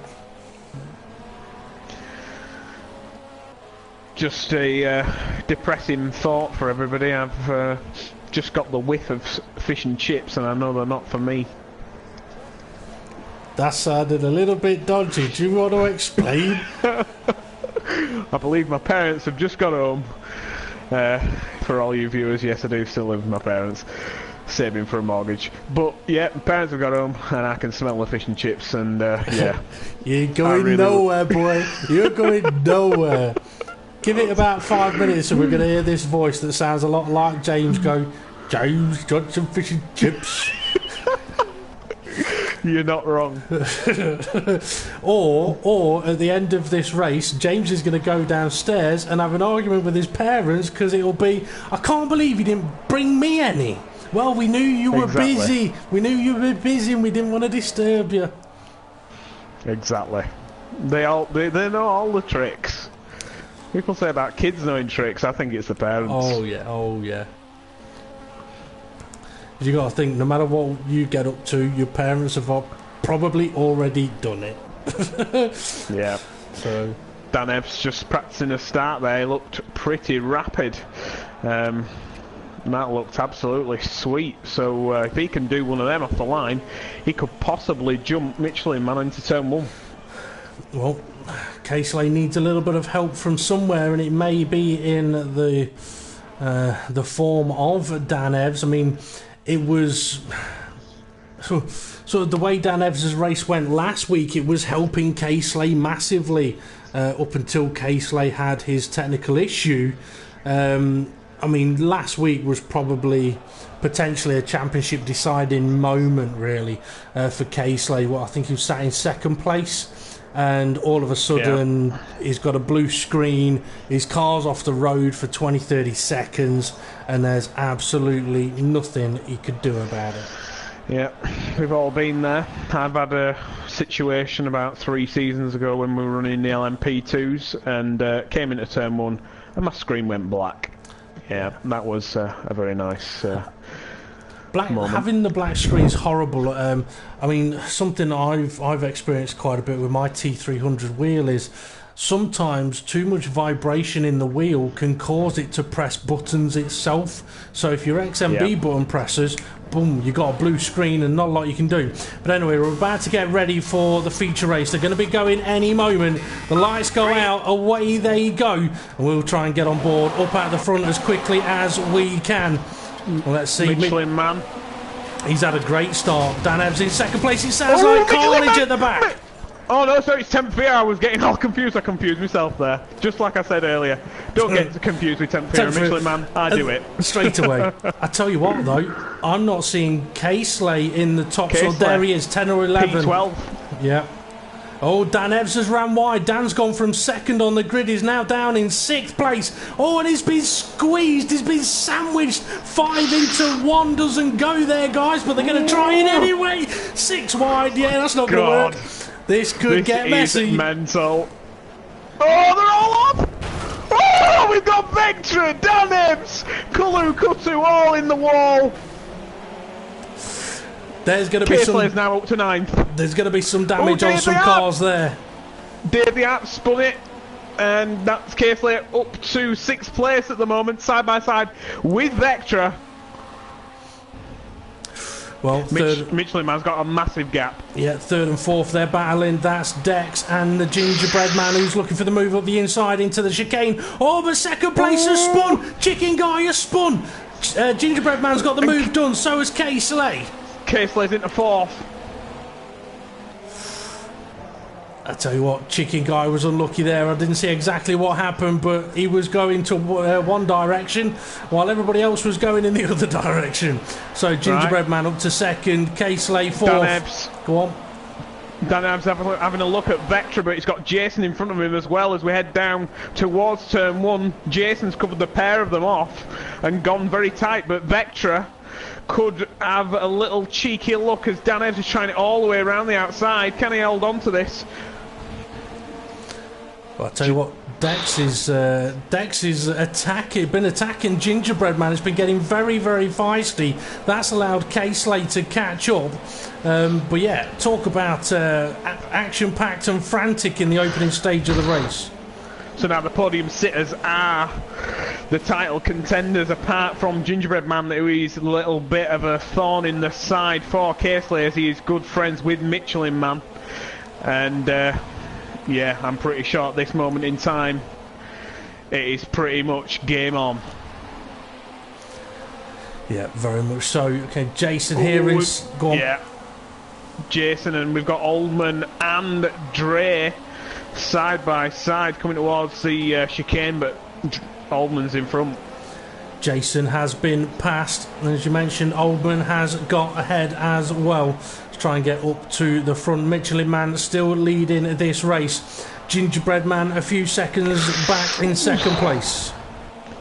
Just a depressing thought for everybody. I've just got the whiff of fish and chips, and I know they're not for me. That sounded a little bit dodgy. Do you want to explain? I believe my parents have just got home. For all you viewers, yes, I do still live with my parents, saving for a mortgage. But yeah, my parents have got home, and I can smell the fish and chips. And yeah, you're going nowhere, boy. You're going nowhere. Give it about 5 minutes, and we're going to hear this voice that sounds a lot like James go, "James, got some fish and chips." You're not wrong. or at the end of this race, James is going to go downstairs and have an argument with his parents because it'll be, "I can't believe you didn't bring me any." Well, we knew you were busy. We knew you were busy, and we didn't want to disturb you. Exactly. They know all the tricks. People say about kids knowing tricks. I think it's the parents. Oh yeah. You got to think, no matter what you get up to, your parents have probably already done it. Yeah. So Dan Ebbs just practicing a start there. He looked pretty rapid. That looked absolutely sweet. So if he can do one of them off the line, he could possibly jump Michelin Man into turn 1. Well, Casely needs a little bit of help from somewhere, and it may be in the form of Dan Ebbs. I mean, it was so the way Dan Ebbs' race went last week, it was helping Casely massively up until Casely had his technical issue. I mean, last week was probably potentially a championship deciding moment, really, for Casely. Well, I think he was sat in second place, and all of a sudden he's got a blue screen, his car's off the road for 20-30 seconds, and there's absolutely nothing he could do about it. Yeah, we've all been there. I've had a situation about 3 seasons ago when we were running the LMP2s and came into turn 1 and my screen went black. Yeah, that was a very nice moment. Having the black screen is horrible. I mean, something I've experienced quite a bit with my T300 wheel is sometimes too much vibration in the wheel can cause it to press buttons itself. So if your XMB button presses, boom, you got a blue screen and not a lot you can do. But anyway, we're about to get ready for the feature race. They're going to be going any moment. The lights go out, away they go, and we'll try and get on board up at the front as quickly as we can. Well, let's see. Michelin Man. He's had a great start. Dan Ebbs in second place. It sounds like carnage at the back. Oh no, sorry, it's Temp Fiat. I was getting all confused. I confused myself there. Just like I said earlier. Don't get confused with Temp Fiat and Michelin Man. I do it. Straight away. I tell you what, though, I'm not seeing Casely in the top. So there he is, 10 or 11. P12. Yeah. Oh, Dan Ebbs has ran wide. Dan's gone from second on the grid. He's now down in 6th place. Oh, and he's been squeezed. He's been sandwiched. 5 into 1 doesn't go there, guys, but they're going to try it anyway. 6 wide. Yeah, that's not going to work. This could get messy. This is mental. Oh, they're all up. Oh, we've got Vectra, Dan Ebbs, Kulu Kutu all in the wall. There's going to be Casely's now up to 9th. There's going to be some damage on some cars there. Davey App spun it, and that's Casely up to 6th place at the moment, side by side with Vectra. Well, Michelin Man's got a massive gap. Yeah, 3rd and 4th they're battling. That's Dex and the Gingerbread Man who's looking for the move up the inside into the chicane. Oh, but second place has spun. Chicken Guy has spun. Gingerbread Man's got the move done. So has Casely. Casely's into 4th. I tell you what, Chicken Guy was unlucky there. I didn't see exactly what happened, but he was going to one direction while everybody else was going in the other direction. So Gingerbread Man up to 2nd, Casely 4th. Dan Ebbs. Go on. Dan Ebbs having a look at Vectra, but he's got Jason in front of him as well as we head down towards turn 1. Jason's covered the pair of them off and gone very tight, but Vectra could have a little cheeky look as Dan Ebbs is trying it all the way around the outside. Can he hold on to this? Well, I'll tell you what, Dex is been attacking Gingerbread Man. It's been getting very, very feisty. That's allowed K-Slay to catch up. But yeah, talk about action-packed and frantic in the opening stage of the race. So now the podium sitters are the title contenders, apart from Gingerbread Man, who is a little bit of a thorn in the side for K-Slay, as he is good friends with Michelin Man. And yeah, I'm pretty sure at this moment in time it is pretty much game on. Yeah, very much so. Okay, Jason here is... Go on. Yeah, Jason, and we've got Oldman and Dre side by side coming towards the chicane, but Oldman's in front. Jason has been passed, and as you mentioned, Oldman has got ahead as well to try and get up to the front. Michelin Man still leading this race. Gingerbread Man a few seconds back in second place.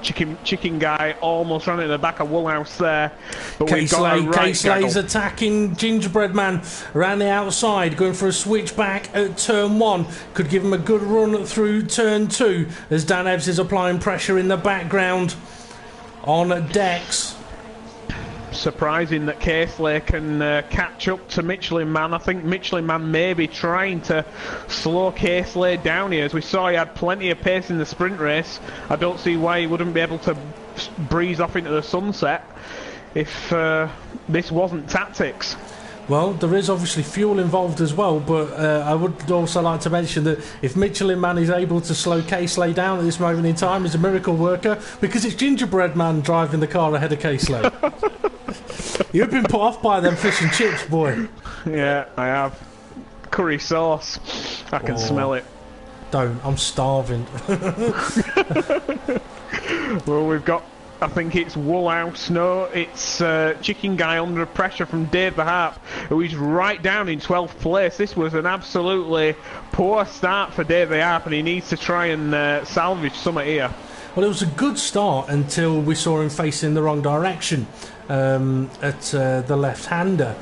Chicken Guy almost ran in the back of Woolhouse there, but K-Slay's attacking Gingerbread Man around the outside, going for a switchback at turn 1. Could give him a good run through turn 2 as Dan Evs is applying pressure in the background on Dex. Surprising that K-Slay can catch up to Michelin Man. I think Michelin Man may be trying to slow K-Slay down here. As we saw, he had plenty of pace in the sprint race. I don't see why he wouldn't be able to breeze off into the sunset if this wasn't tactics. Well, there is obviously fuel involved as well, but I would also like to mention that if Michelin Man is able to slow K-Slay down at this moment in time, he's a miracle worker, because it's Gingerbread Man driving the car ahead of K-Slay. You've been put off by them fish and chips, boy. Yeah, I have. Curry sauce. I can smell it. Don't. I'm starving. Well, we've got... I think it's Woolhouse. No, it's Chicken Guy under pressure from Dave the Harp, who is right down in 12th place. This was an absolutely poor start for Dave the Harp, and he needs to try and salvage some here. Well, it was a good start until we saw him facing the wrong direction at the left-hander.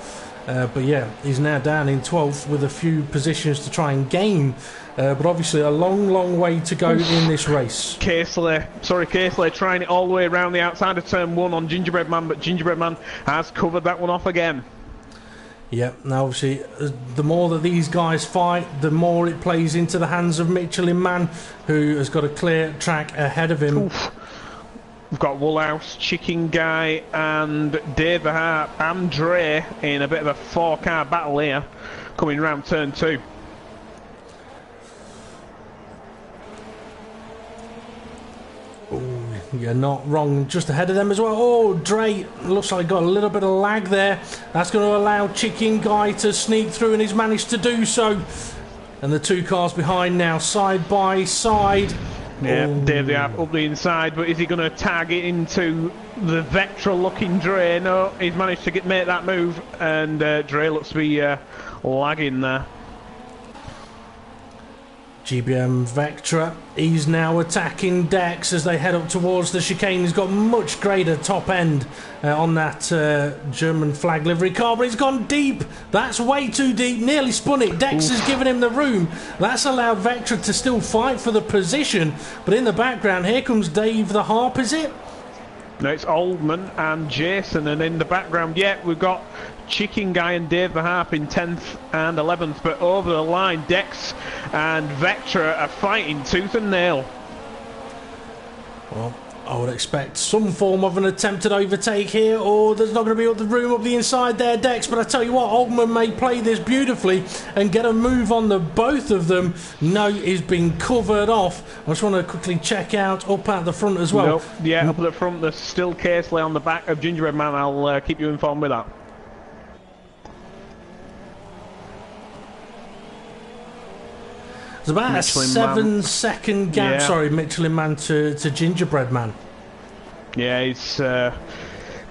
But yeah, he's now down in 12th with a few positions to try and gain. But obviously a long, long way to go in this race. K-Slay trying it all the way around the outside of turn 1 on Gingerbread Man, but Gingerbread Man has covered that one off again. Yep, now obviously the more that these guys fight, the more it plays into the hands of Michelin Man, who has got a clear track ahead of him. Oof. We've got Woolhouse, Chicken Guy and Dave the Harp and Dre in a bit of a 4-car battle here, coming round turn 2. You're not wrong, just ahead of them as well. Oh, Dre looks like got a little bit of lag there. That's going to allow Chicken Guy to sneak through, and he's managed to do so. And the two cars behind now, side by side. Yeah, Dave the Harp up the inside, but is he going to tag it into the Vectra looking Dre? No, he's managed to make that move, and Dre looks to be lagging there. GBM Vectra, he's now attacking Dex as they head up towards the chicane. He's got much greater top end on that German flag livery car, but he's gone deep. That's way too deep, nearly spun it. Dex has given him the room. That's allowed Vectra to still fight for the position, but in the background here comes Dave the Harp, is it? No, it's Oldman and Jason, and in the background, yeah, we've got Chicken Guy and Dave the Harp in 10th and 11th, but over the line, Dex and Vectra are fighting tooth and nail. Well, I would expect some form of an attempted overtake here, or there's not going to be the room up the inside there, Dex, but I tell you what, Oldman may play this beautifully and get a move on the both of them. No, he's been covered off. I just want to quickly check out up at the front as well. Nope. Yeah, up at the front, there's still K-Slay on the back of Gingerbread Man. I'll keep you informed with that. There's about a 7-second gap, sorry, Michelin Man to Gingerbread Man. Yeah, he's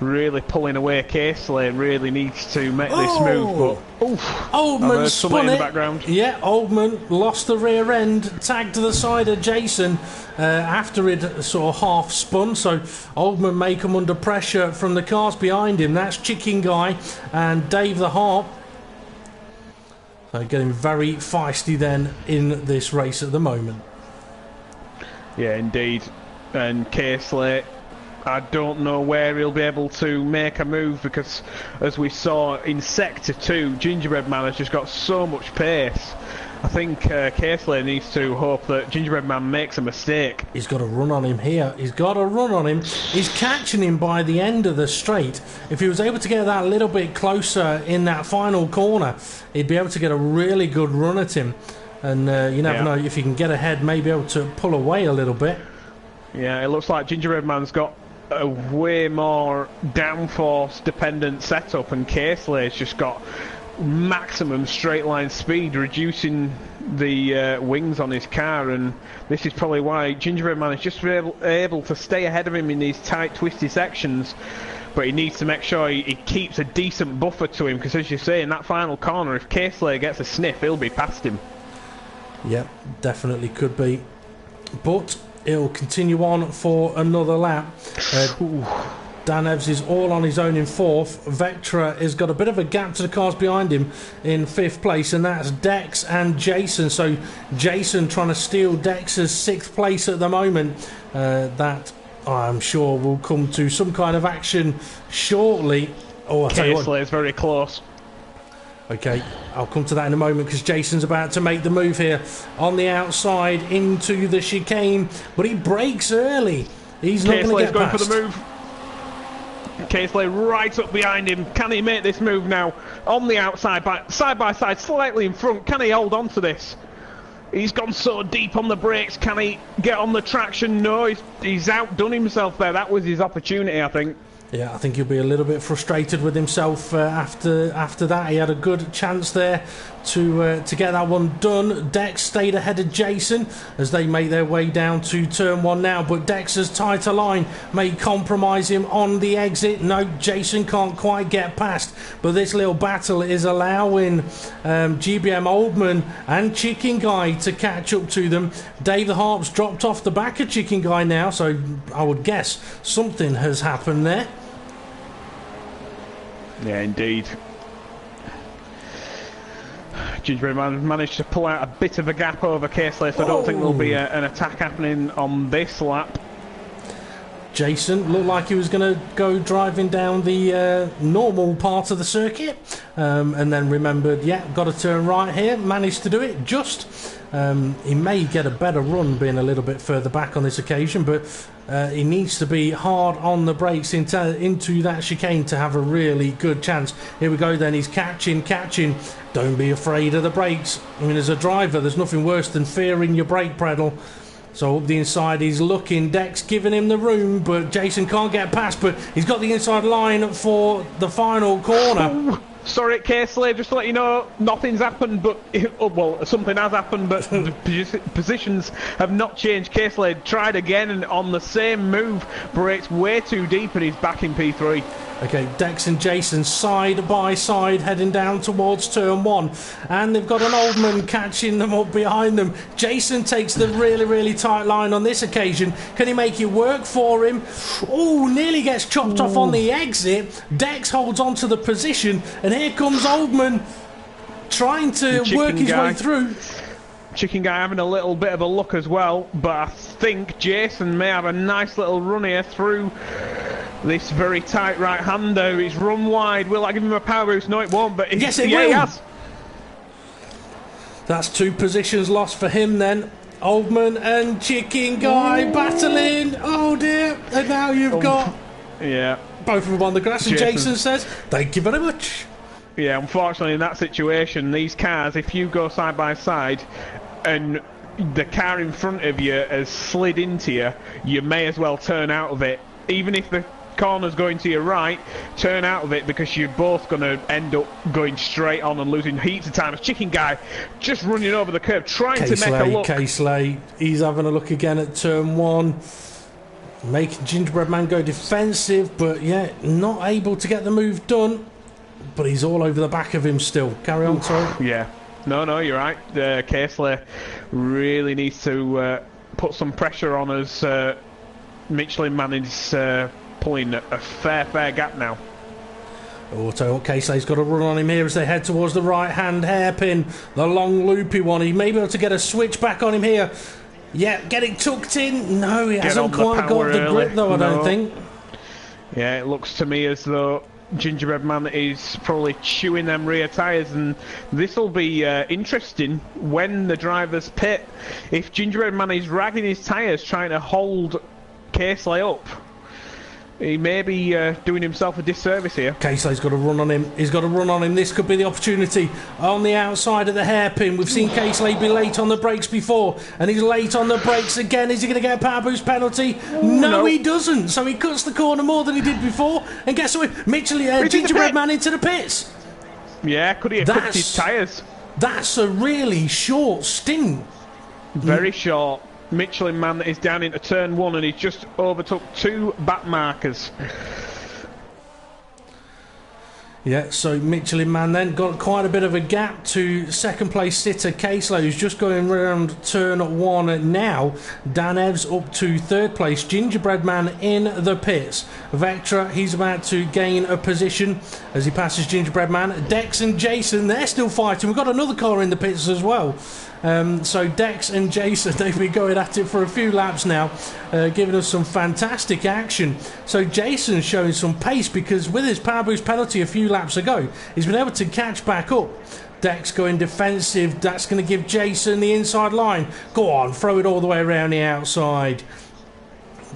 really pulling away. K-Slay really needs to make this move, but Oldman spun in it. The background. Yeah, Oldman lost the rear end, tagged to the side of Jason after it sort of half spun, so Oldman may come under pressure from the cars behind him. That's Chicken Guy and Dave the Harp. So getting very feisty then in this race at the moment. Yeah, indeed. And Casely, I don't know where he'll be able to make a move because, as we saw in Sector 2, Gingerbread Man has just got so much pace. I think Casely needs to hope that Gingerbread Man makes a mistake. He's got to run on him here. He's got to run on him. He's catching him by the end of the straight. If he was able to get that little bit closer in that final corner, he'd be able to get a really good run at him. And you never know, if he can get ahead, maybe able to pull away a little bit. Yeah, it looks like Gingerbread Man's got a way more downforce dependent setup, and Casely's just got maximum straight line speed, reducing the wings on his car, and this is probably why Gingerbread Man is just able to stay ahead of him in these tight twisty sections. But he needs to make sure he keeps a decent buffer to him, because as you say, in that final corner, if Casely gets a sniff, he'll be past him. Yep, definitely could be, but it'll continue on for another lap. Dan Evans is all on his own in fourth. Vectra has got a bit of a gap to the cars behind him in fifth place, and that's Dex and Jason. So Jason trying to steal Dex's sixth place at the moment. That I'm sure will come to some kind of action shortly. Oh, Casely is very close. Okay, I'll come to that in a moment, because Jason's about to make the move here on the outside into the chicane, but he brakes early. He's not going to get going past. For the move. Casely right up behind him. Can he make this move now? On the outside, side by side, slightly in front. Can he hold on to this? He's gone so deep on the brakes. Can he get on the traction? No, he's outdone himself there. That was his opportunity, I think. Yeah, I think he'll be a little bit frustrated with himself after that. He had a good chance there to get that one done. Dex stayed ahead of Jason as they make their way down to turn one now, but Dex's tighter line may compromise him on the exit. No, Jason can't quite get past, but this little battle is allowing GBM Oldman and Chicken Guy to catch up to them. Dave the Harp's dropped off the back of Chicken Guy now, so I would guess something has happened there. Yeah, indeed. Gingerbread Man managed to pull out a bit of a gap over Casely, so I don't think there'll be an attack happening on this lap. Jason looked like he was going to go driving down the normal part of the circuit, and then remembered, yeah, got to turn right here, managed to do it just. He may get a better run being a little bit further back on this occasion, but he needs to be hard on the brakes into that chicane to have a really good chance. Here we go then, he's catching. Don't be afraid of the brakes. I mean, as a driver, there's nothing worse than fearing your brake pedal. So up the inside, he's looking. Dex giving him the room, but Jason can't get past. But he's got the inside line for the final corner. Sorry, Casely, just to let you know, nothing's happened, but well, something has happened, but the positions have not changed. Casely tried again and on the same move, brakes way too deep, and he's back in P3. Okay, Dex and Jason side by side heading down towards turn one, and they've got an Oldman catching them up behind them. Jason takes the really tight line on this occasion. Can he make it work for him? Oh, nearly gets chopped off on the exit. Dex holds on to the position, and here comes Oldman trying to work his way through. Chicken Guy having a little bit of a look as well, but I think Jason may have a nice little run here through this very tight right-hander. He's run wide. Will I give him a power boost? No, it won't, but yes, it will. He has. That's 2 positions lost for him then. Oldman and Chicken Guy battling. Oh dear. And now you've got both of them on the grass, and Jason says, thank you very much. Yeah, unfortunately in that situation, these cars, if you go side by side and the car in front of you has slid into you, you may as well turn out of it. Even if the corner's going to your right, turn out of it, because you're both going to end up going straight on and losing heaps of time. Chicken Guy just running over the curb, trying to make a look. Casely, he's having a look again at turn one, making Gingerbread Man go defensive, but yeah, not able to get the move done. But he's all over the back of him still. Carry on, sorry. Yeah. No, you're right. Casely really needs to put some pressure on us. Michelin Man is pulling a fair gap now. Oh, tell you what, Casey's got to run on him here as they head towards the right-hand hairpin, the long loopy one. He may be able to get a switch back on him here. Yeah, getting tucked in. No, he hasn't on the quite got the power grip, early. though, I don't No. think. Yeah, it looks to me as though Gingerbread Man is probably chewing them rear tyres, and this will be interesting when the drivers pit. If Gingerbread Man is ragging his tyres trying to hold Casely up, he may be doing himself a disservice here. Casely's got to run on him. He's got to run on him. This could be the opportunity. On the outside of the hairpin, we've seen Casely be late on the brakes before, and he's late on the brakes again. Is he going to get a power boost penalty? No, he doesn't. So he cuts the corner more than he did before. And guess what? Gingerbread Man into the pits. Yeah, could he have cooked his tyres? That's a really short stint. Very short. Michelin Man is down into turn 1 and he just overtook 2 back markers. Yeah, so Michelin Man then got quite a bit of a gap to second place sitter Casely, who's just going around turn 1 now. Dan Evans up to third place. Gingerbread Man in the pits. Vectra, he's about to gain a position as he passes Gingerbread Man. Dex and Jason, they're still fighting. We've got another car in the pits as well. So Dex and Jason, they've been going at it for a few laps now, giving us some fantastic action. So Jason's showing some pace because with his power boost penalty a few laps ago, he's been able to catch back up. Dex going defensive, that's going to give Jason the inside line. Go on, throw it all the way around the outside.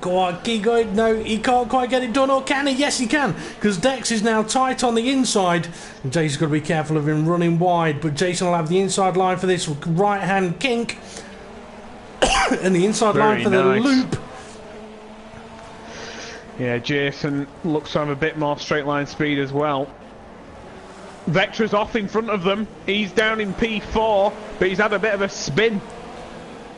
Go on, keep going. No, he can't quite get it done, or can he? Yes, he can, because Dex is now tight on the inside. And Jason's got to be careful of him running wide, but Jason will have the inside line for this right-hand kink. And the inside line for the loop. Yeah, Jason looks to have a bit more straight line speed as well. Vectra's off in front of them. He's down in P4, but he's had a bit of a spin.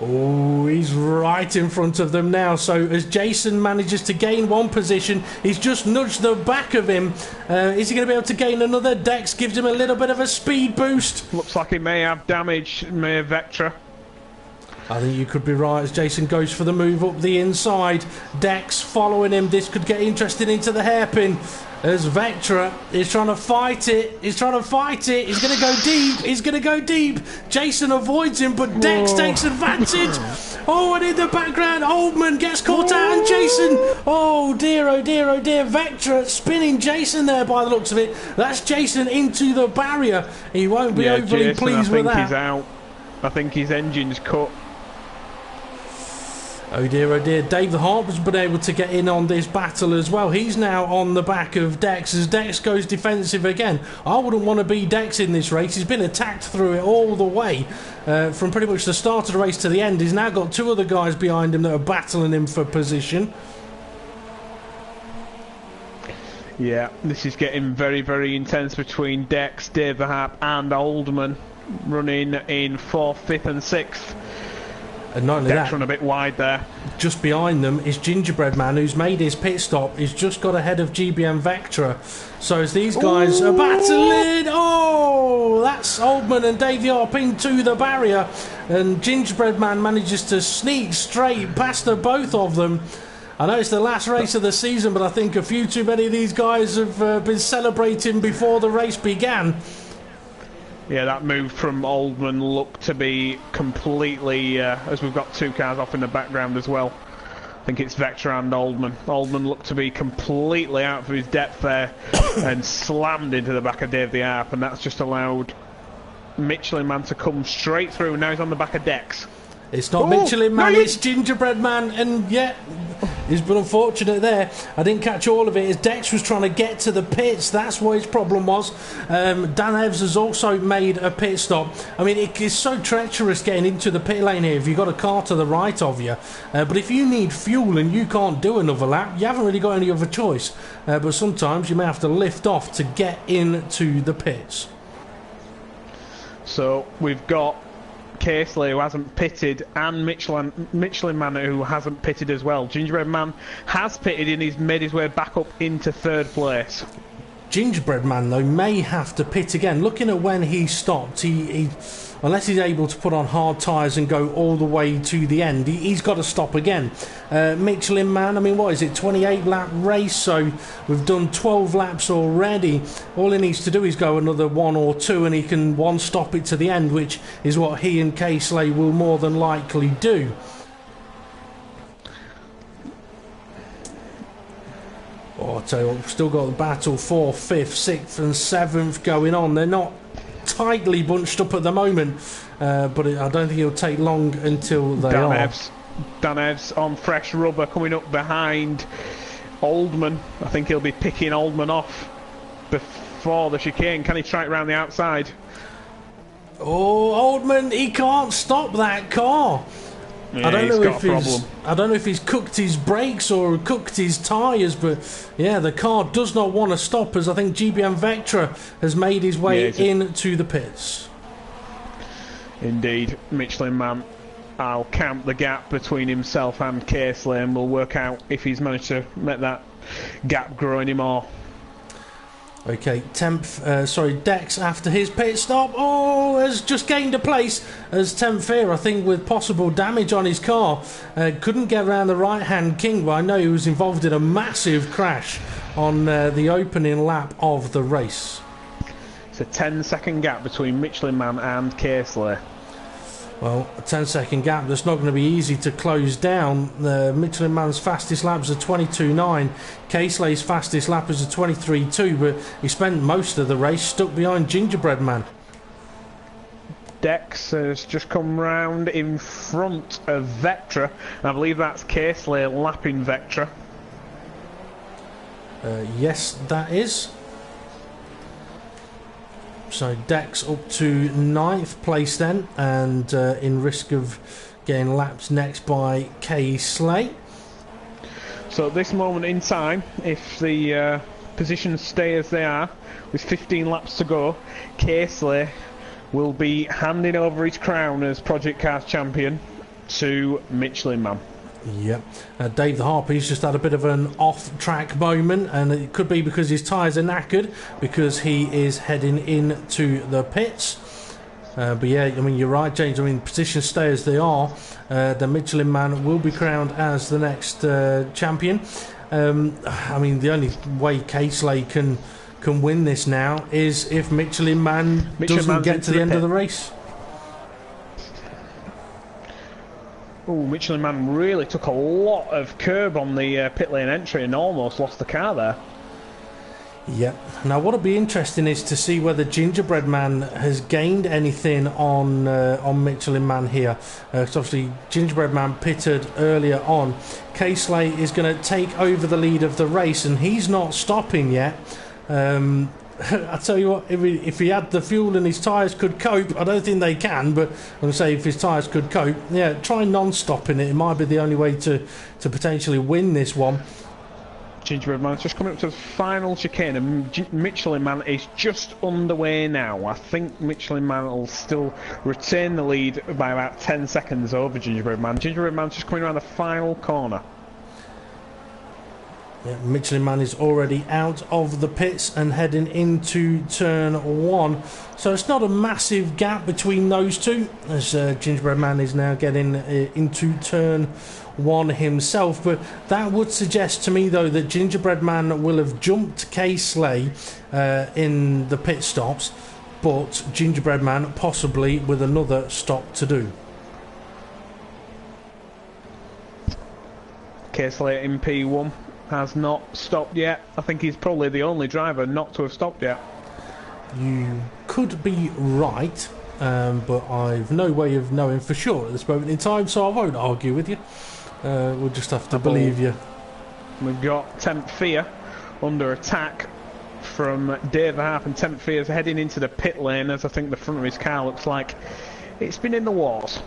Oh, he's right in front of them now. So as Jason manages to gain one position, he's just nudged the back of him. Is he going to be able to gain another? Dex gives him a little bit of a speed boost. Looks like he may have damage, may have Vectra. I think you could be right as Jason goes for the move up the inside. Dex following him. This could get interesting into the hairpin. As Vectra is trying to fight it. He's trying to fight it. He's going to go deep. He's going to go deep. Jason avoids him, but Dex takes advantage. Oh, and in the background, Oldman gets caught out, and Jason. Oh dear, oh dear, oh dear. Vectra spinning Jason there by the looks of it. That's Jason into the barrier. He won't be overly Jason, pleased with that. I think he's out. I think his engine's cut. Oh dear, oh dear. Dave the Harper's been able to get in on this battle as well. He's now on the back of Dex as Dex goes defensive again. I wouldn't want to be Dex in this race. He's been attacked through it all the way from pretty much the start of the race to the end. He's now got 2 other guys behind him that are battling him for position. Yeah, this is getting very, very intense between Dex, Dave the Harp and Oldman, running in 4th, 5th and 6th. And not only Dex that, run a bit wide there. just behind them is Gingerbread Man, who's made his pit stop. He's just got ahead of GBM Vectra. So as these guys are battling, oh, that's Oldman and Dave Yarp into the barrier. And Gingerbread Man manages to sneak straight past the both of them. I know it's the last race of the season, but I think a few too many of these guys have been celebrating before the race began. Yeah, that move from Oldman looked to be completely, as we've got 2 cars off in the background as well. I think it's Vectra and Oldman. Oldman looked to be completely out of his depth there and slammed into the back of Dave the Harp, and that's just allowed Michelin Man to come straight through. Now he's on the back of Dex. It's not Michelin Man, it's Gingerbread Man, and yeah, he's been unfortunate there. I didn't catch all of it. His Dex was trying to get to the pits, that's what his problem was. Dan Evans has also made a pit stop. I mean, it is so treacherous getting into the pit lane here if you've got a car to the right of you. But if you need fuel and you can't do another lap, you haven't really got any other choice. But sometimes you may have to lift off to get into the pits. So we've got Casely, who hasn't pitted, and Michelin Man, who hasn't pitted as well. Gingerbread Man has pitted and he's made his way back up into 3rd place. Gingerbread Man, though, may have to pit again. Looking at when he stopped, he unless he's able to put on hard tyres and go all the way to the end, he's got to stop again. Michelin Man, I mean, what is it, 28 lap race, so we've done 12 laps already. All he needs to do is go another 1 or 2 and he can one stop it to the end, which is what he and Casely will more than likely do. tell you what, we've still got the battle for 5th, 6th and 7th going on. They're not tightly bunched up at the moment, but I don't think it'll take long until they are. Dan Evs on fresh rubber coming up behind Oldman. I think he'll be picking Oldman off before the chicane. Can he try it around the outside? Oh, Oldman, he can't stop that car. Yeah, I don't know if he's cooked his brakes or cooked his tyres, but yeah, the car does not want to stop, as I think GBM Vectra has made his way into the pits. Indeed, Michelin Man. I'll count the gap between himself and Casely, and we'll work out if he's managed to make that gap grow anymore. Okay, Dex after his pit stop, has just gained a place as 10th here, I think, with possible damage on his car. Couldn't get around the right-hand king, but I know he was involved in a massive crash on the opening lap of the race. It's a 10-second gap between Michelin Man and Casely. Well, a 10-second gap that's not going to be easy to close down. Michelin Man's fastest lap was a 22.9. Casely's fastest lap was a 23.2, but he spent most of the race stuck behind Gingerbread Man. Dex has just come round in front of Vectra. I believe that's Casely lapping Vectra. Yes, that is. So Dex up to 9th place then, and in risk of getting lapped next by Casely. So at this moment in time, if the positions stay as they are, with 15 laps to go, Casely will be handing over his crown as ProjectCARS champion to Michelin Man. Yep. Dave the Harper, he's just had a bit of an off-track moment, and it could be because his tyres are knackered, because he is heading into the pits. But yeah, I mean, you're right, James. I mean, positions stay as they are. The Michelin Man will be crowned as the next champion. I mean, the only way Casely can win this now is if Michelin Man doesn't get to the end of the race. Oh, Michelin Man really took a lot of curb on the pit lane entry and almost lost the car there. Yep. Now, what'll be interesting is to see whether Gingerbread Man has gained anything on Michelin Man here. Because obviously, Gingerbread Man pitted earlier on. Casely is going to take over the lead of the race, and he's not stopping yet. I tell you what, if he had the fuel and his tyres could cope, I don't think they can, but I'm going to say if his tyres could cope, yeah, try non-stopping it. It might be the only way to potentially win this one. Gingerbread Man's just coming up to the final chicane, and Michelin Man is just underway now. I think Michelin Man will still retain the lead by about 10 seconds over Gingerbread Man. Gingerbread Man's just coming around the final corner. Yeah, Michelin Man is already out of the pits and heading into turn 1. So it's not a massive gap between those two, as Gingerbread Man is now getting into turn 1 himself. But that would suggest to me, though, that Gingerbread Man will have jumped Casely in the pit stops, but Gingerbread Man possibly with another stop to do. Casely in P1 has not stopped yet. I think he's probably the only driver not to have stopped yet. You could be right, but I've no way of knowing for sure at this moment in time, so I won't argue with you. We'll just have to believe you. We've got Temp Fear under attack from Dave the Harp, and Temp Fear's heading into the pit lane, as I think the front of his car looks like it's been in the wars.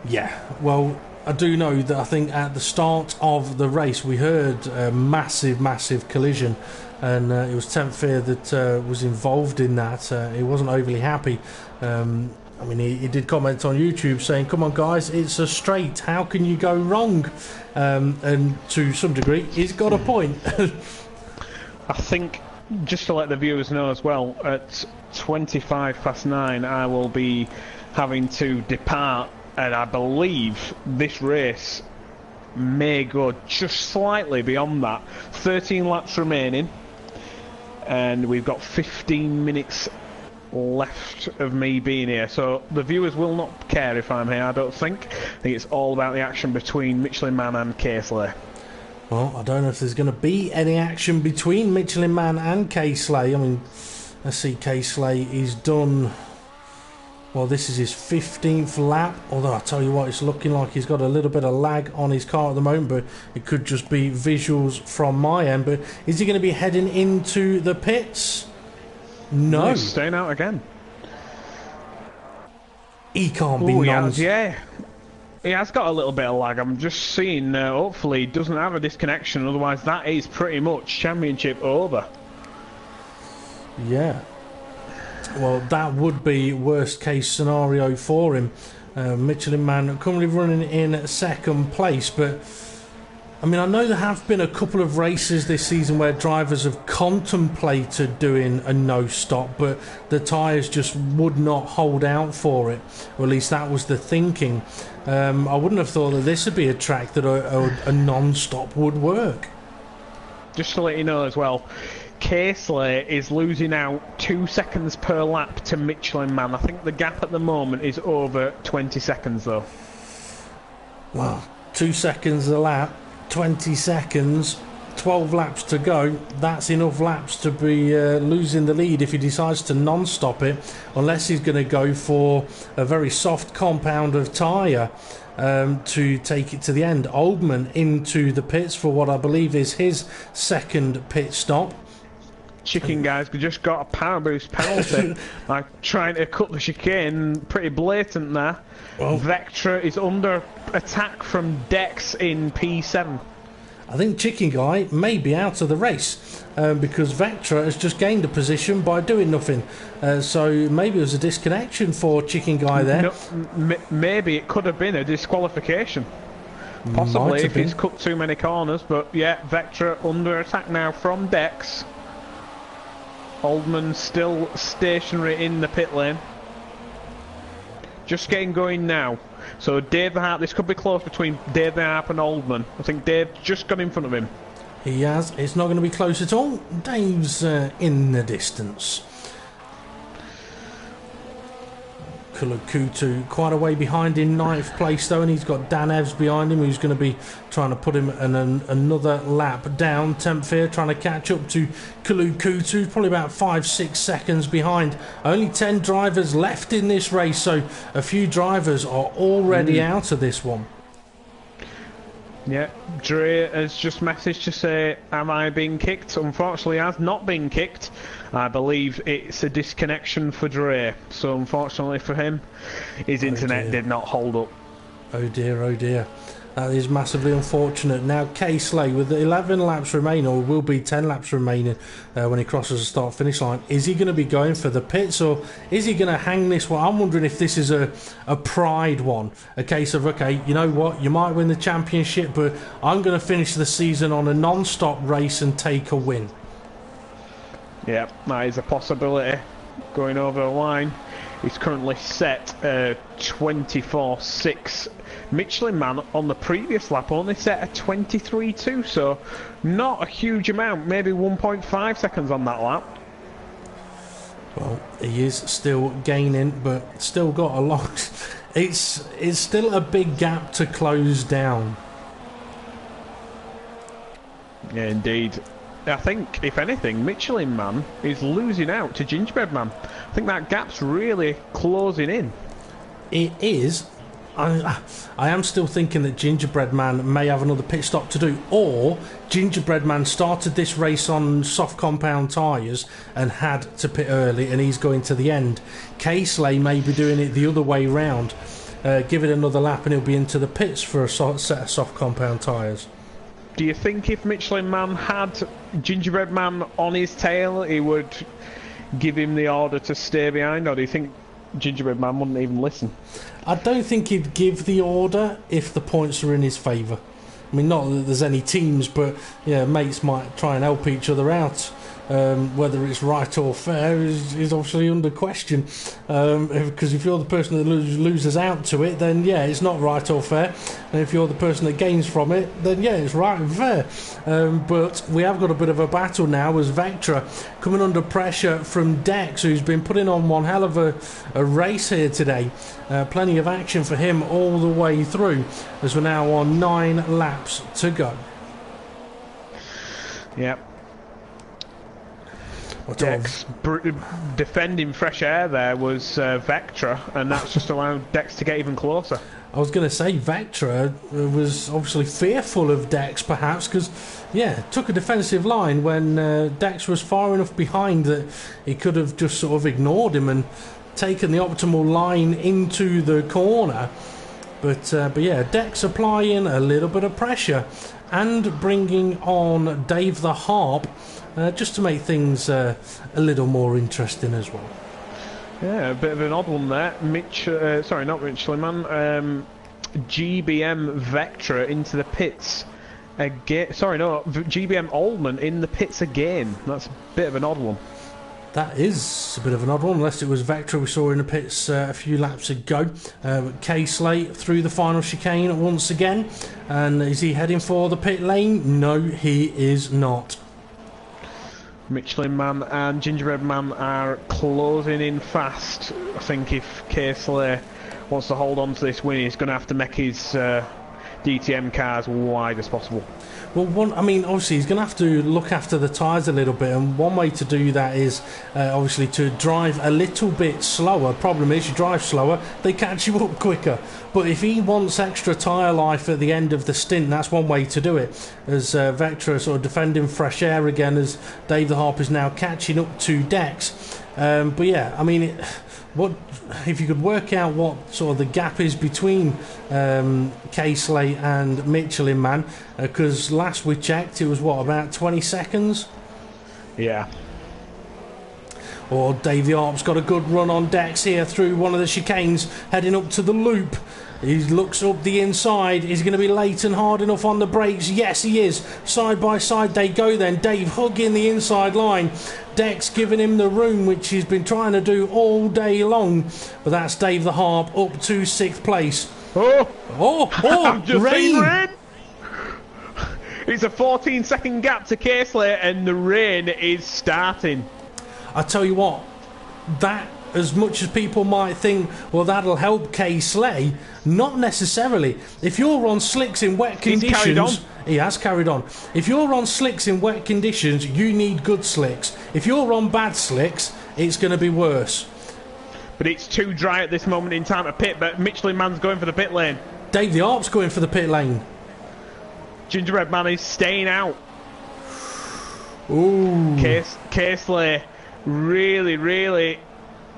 Yeah, well, I do know that I think at the start of the race we heard a massive collision, and it was Temp Fear that was involved in that. He wasn't overly happy. I mean, he did comment on YouTube saying, "Come on guys, it's a straight, how can you go wrong?" And to some degree he's got a point. I think, just to let the viewers know as well, at 9:25 I will be having to depart, and I believe this race may go just slightly beyond that. 13 laps remaining, and we've got 15 minutes left of me being here, so the viewers will not care if I'm here, I don't think. I think it's all about the action between Michelin Man and Casely. Well, I don't know if there's going to be any action between Michelin Man and K-Slay. I mean, let's see, K-Slay is done. Well, this is his 15th lap, although I tell you what, it's looking like he's got a little bit of lag on his car at the moment, but it could just be visuals from my end. But is he going to be heading into the pits? No. He's staying out again. He can't be non... Yeah. He has got a little bit of lag. I'm just seeing, hopefully he doesn't have a disconnection, otherwise that is pretty much championship over. Yeah. Well, that would be worst case scenario for him. Michelin Man currently running in second place, but I mean, I know there have been a couple of races this season where drivers have contemplated doing a no-stop, but the tyres just would not hold out for it, or at least that was the thinking. I wouldn't have thought that this would be a track that a non-stop would work. Just to let you know as well, K-Slay is losing out 2 seconds per lap to Michelin Man. I think the gap at the moment is over 20 seconds though. Well, 2 seconds a lap, 20 seconds, 12 laps to go. That's enough laps to be losing the lead if he decides to non-stop it, unless he's going to go for a very soft compound of tyre to take it to the end. Oldman into the pits for what I believe is his second pit stop. Chicken guys just got a power boost penalty, like trying to cut the chicane, pretty blatant there. Well, Vectra is under attack from Dex in P7. I think Chicken Guy may be out of the race because Vectra has just gained a position by doing nothing. So maybe it was a disconnection for Chicken Guy there. No, maybe it could have been a disqualification. Possibly if he's cut too many corners, but yeah, Vectra under attack now from Dex. Oldman still stationary in the pit lane. Just getting going now. So Dave the Harp, this could be close between Dave the Harp and Oldman. I think Dave just got in front of him. He has. It's not going to be close at all. Dave's in the distance. Kulukutu quite a way behind in 9th place though, and he's got Dan Evs behind him who's going to be trying to put him another lap down. Tempfear trying to catch up to Kulukutu, probably about 5-6 seconds behind. Only 10 drivers left in this race, so a few drivers are already out of this one. Yeah, Dre has just messaged to say, am I being kicked? Unfortunately, he has not been kicked. I believe it's a disconnection for Dre. So unfortunately for him, his internet did not hold up. Oh dear, oh dear. That is massively unfortunate. Now K-Slay with 11 laps remaining, or will be 10 laps remaining when he crosses the start-finish line. Is he going to be going for the pits, or is he going to hang this one? I'm wondering if this is a pride one. A case of, okay, you know what, you might win the championship, but I'm going to finish the season on a non-stop race and take a win. Yeah, that is a possibility. Going over the line. He's currently set 24.6. Michelin Man on the previous lap only set a 23.2, so not a huge amount, maybe 1.5 seconds on that lap. Well, he is still gaining, but still got a lot. It's still a big gap to close down. Yeah, indeed. I think, if anything, Michelin Man is losing out to Gingerbread Man. I think that gap's really closing in. It is. I am still thinking that Gingerbread Man may have another pit stop to do, or Gingerbread Man started this race on soft compound tyres and had to pit early, and he's going to the end. K-Slay may be doing it the other way round. Give it another lap and he'll be into the pits for a set of soft compound tyres. Do you think if Michelin Man had Gingerbread Man on his tail, he would give him the order to stay behind, or do you think Gingerbread Man wouldn't even listen? I don't think he'd give the order if the points are in his favour. I mean, not that there's any teams, but yeah, mates might try and help each other out. Whether it's right or fair is obviously under question, because if you're the person that loses out to it, then yeah, it's not right or fair, and if you're the person that gains from it, then yeah, it's right and fair. But we have got a bit of a battle now as Vectra coming under pressure from Dex, who's been putting on one hell of a race here today. Plenty of action for him all the way through, as we're now on 9 laps to go. Yep. Dex defending fresh air there was Vectra, and that's just allowed Dex to get even closer. I was going to say Vectra was obviously fearful of Dex, perhaps, because, yeah, took a defensive line when Dex was far enough behind that he could have just sort of ignored him and taken the optimal line into the corner. But yeah, Dex applying a little bit of pressure and bringing on Dave the Harp just to make things a little more interesting as well. Yeah, a bit of an odd one there. Sorry, not Michelin-Man. GBM Vectra into the pits again. Sorry, no, GBM Oldman in the pits again. That's a bit of an odd one. That is a bit of an odd one, unless it was Vectra we saw in the pits a few laps ago. K-Slate through the final chicane once again. And is he heading for the pit lane? No, he is not. Michelin Man and Gingerbread Man are closing in fast. I think if K-Slate wants to hold on to this win, he's going to have to make his DTM cars wide as possible. Well, obviously he's going to have to look after the tyres a little bit, and one way to do that is obviously to drive a little bit slower. Problem is, you drive slower, they catch you up quicker. But if he wants extra tyre life at the end of the stint, that's one way to do it. As Vectra sort of defending fresh air again, as Dave the Harp is now catching up to Dex. But yeah, what if you could work out what sort of the gap is between K-Slate and Michelin Man, because last we checked it was about 20 seconds. Yeah. Or Dave the Harp's got a good run on Dex here through one of the chicanes, heading up to the loop. He looks up the inside. Is he going to be late and hard enough on the brakes? Yes, he is. Side by side they go then. Dave hugging the inside line. Dex giving him the room, which he's been trying to do all day long. But that's Dave the Harp up to 6th place. I've just rain! Seen rain! It's a 14-second gap to K-Slate, and the rain is starting. I tell you what, that, as much as people might think, well, that'll help K-Slate, not necessarily. If you're on slicks in wet conditions... He has carried on. If you're on slicks in wet conditions, you need good slicks. If you're on bad slicks, it's going to be worse. But it's too dry at this moment in time to pit, but Michelin Man's going for the pit lane. Dave the Harp's going for the pit lane. Gingerbread Man is staying out. Ooh. K-Slate really...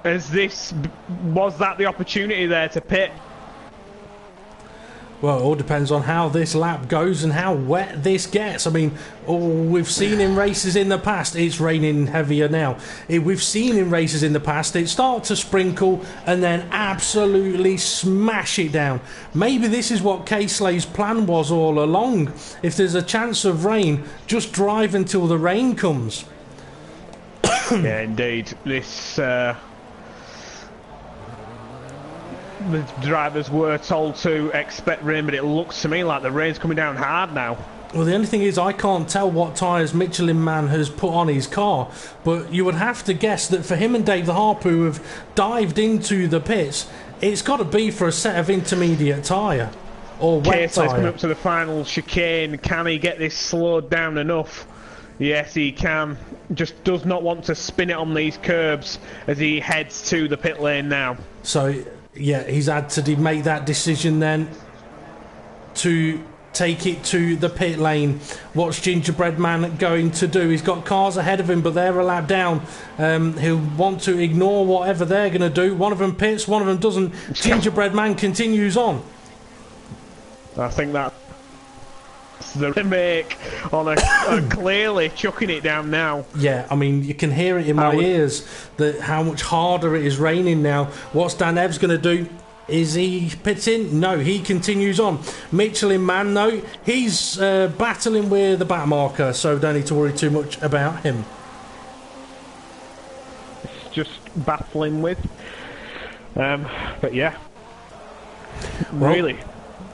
Was that the opportunity there to pit? Well, it all depends on how this lap goes and how wet this gets. We've seen in races in the past, it's raining heavier now. We've seen in races in the past, it starts to sprinkle and then absolutely smash it down. Maybe this is what K-Slate's plan was all along. If there's a chance of rain, just drive until the rain comes. Yeah, indeed. This... The drivers were told to expect rain, but it looks to me like the rain's coming down hard now. Well, the only thing is I can't tell what tyres Michelin Man has put on his car, but you would have to guess that for him and Dave the Harp, who have dived into the pits, it's got to be for a set of intermediate tyre or wet tyre. Coming up to the final chicane. Can he get this slowed down enough? Yes, he can. Just does not want to spin it on these curbs as he heads to the pit lane now. So... yeah, he's had to make that decision then to take it to the pit lane. What's Gingerbread Man going to do? He's got cars ahead of him, but they're a lap down. He'll want to ignore whatever they're going to do. One of them pits, one of them doesn't. Gingerbread Man continues on. I think that's the remake on a clearly chucking it down now. Yeah, you can hear it in my ears that how much harder it is raining now. What's Dan Evans going to do? Is he pitting? No, he continues on. Michelin Man, though, he's battling with the back marker, so don't need to worry too much about him. Just battling with. But yeah. Well, really.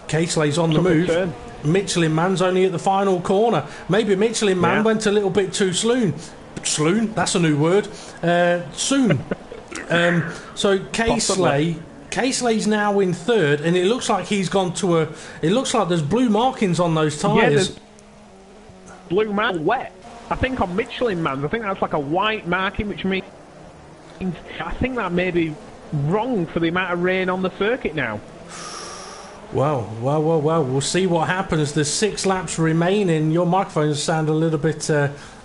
K-Slate's on the move. Michelin Man's only at the final corner. Maybe Michelin Man went a little bit too soon. That's a new word. Soon. So K-Slate's now in third, and it looks like he's gone to it looks like there's blue markings on those tyres. Yeah, blue man wet. I think on Michelin Man's, I think that's like a white marking, which means I think that may be wrong for the amount of rain on the circuit now. Well, we'll see what happens. There's 6 laps remaining. Your microphones sound a little bit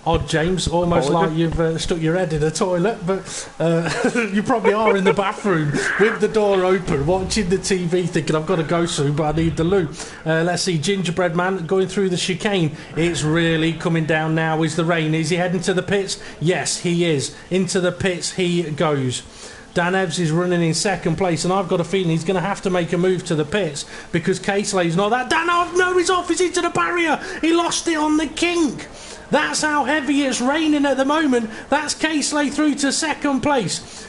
odd, James, almost like you've stuck your head in a toilet, but you probably are in the bathroom with the door open, watching the TV, thinking, I've got to go soon, but I need the loo. Let's see, Gingerbread Man going through the chicane. It's really coming down now. Is the rain? Is he heading to the pits? Yes, he is. Into the pits he goes. Dan Evans is running in second place, and I've got a feeling he's going to have to make a move to the pits because Caseley's not that. Dan, oh, no, he's off. He's into the barrier. He lost it on the kink. That's how heavy it's raining at the moment. That's Caseley through to second place.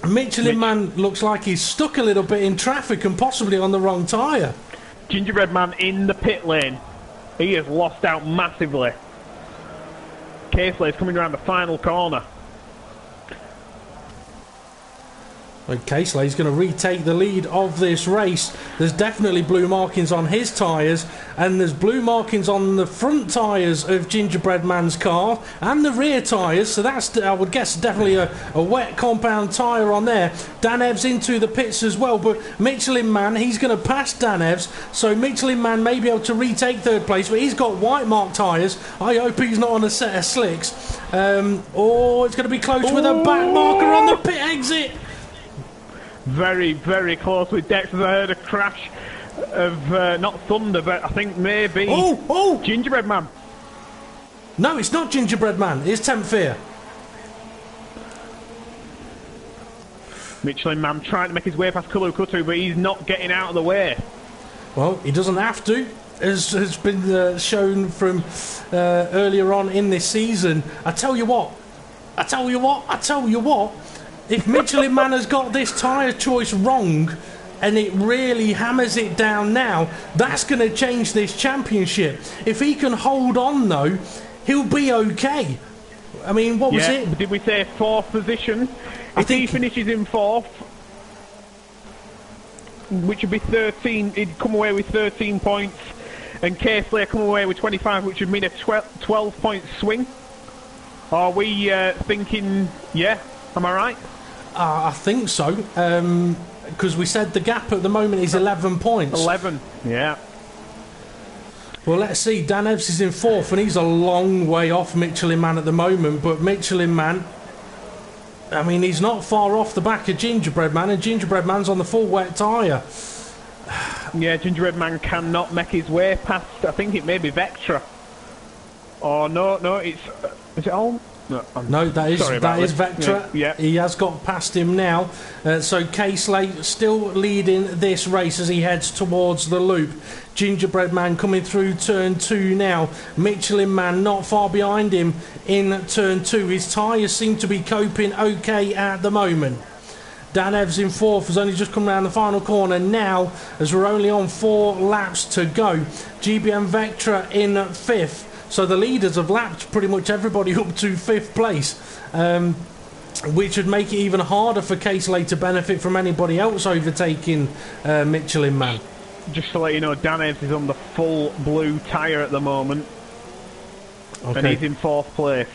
Michelin Man looks like he's stuck a little bit in traffic and possibly on the wrong tyre. Gingerbread Man in the pit lane. He has lost out massively. Caseley's coming around the final corner. Caseley's going to retake the lead of this race. There's definitely blue markings on his tyres, and there's blue markings on the front tyres of Gingerbread Man's car and the rear tyres, so that's, I would guess, definitely a wet compound tyre on there. Dan Evans into the pits as well, but Michelin Man, he's going to pass Dan Evans, so Michelin Man may be able to retake third place, but he's got white mark tyres. I hope he's not on a set of slicks. Oh, it's going to be close with a back marker on the pit exit. Very, very close with Dex. I heard a crash of, not thunder, but I think maybe Gingerbread Man. No, it's not Gingerbread Man. It's Temp Fear. Michelin Man trying to make his way past Kulu Kutu, but he's not getting out of the way. Well, he doesn't have to. As has been shown from earlier on in this season. I tell you what. If Michelin Man has got this tyre choice wrong and it really hammers it down now, that's going to change this championship. If he can hold on, though, he'll be okay. I mean, what was it? Did we say 4th position? If he finishes in 4th, which would be 13, he'd come away with 13 points, and Caseley come away with 25, which would mean a 12-point swing. Are we thinking, am I right? I think so, because we said the gap at the moment is 11 points. 11, yeah. Well, let's see. Dan Evans is in 4th, and he's a long way off Michelin Man at the moment. But Michelin Man, I mean, he's not far off the back of Gingerbread Man, and Gingerbread Man's on the full wet tyre. Yeah, Gingerbread Man cannot make his way past, I think it may be Vectra. Oh, no, is it all? No, that is Vectra. Yeah. He has got past him now. So Caseley still leading this race as he heads towards the loop. Gingerbread Man coming through turn 2 now. Michelin Man not far behind him in turn 2. His tyres seem to be coping okay at the moment. Dan Evans in 4th has only just come around the final corner now, as we're only on 4 laps to go. GBM Vectra in 5th. So the leaders have lapped pretty much everybody up to 5th place, which would make it even harder for Caseley to benefit from anybody else overtaking Michelin Man. Just to let you know, Dan Evans is on the full blue tyre at the moment, and he's in 4th place.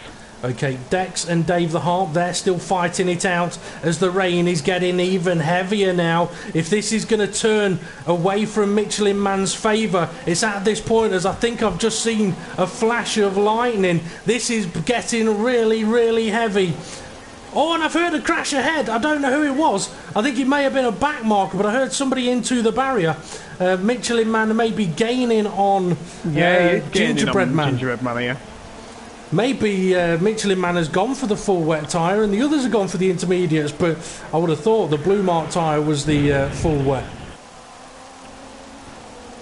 Okay, Dex and Dave the Harp, they're still fighting it out as the rain is getting even heavier now. If this is going to turn away from Michelin Man's favour, it's at this point, as I think I've just seen a flash of lightning. This is getting really, really heavy. Oh, and I've heard a crash ahead. I don't know who it was. I think it may have been a back marker, but I heard somebody into the barrier. Michelin Man may be gaining on Gingerbread Man. Gingerbread Man, yeah. Maybe Michelin Man has gone for the full wet tyre and the others have gone for the intermediates, but I would have thought the blue mark tyre was the full wet.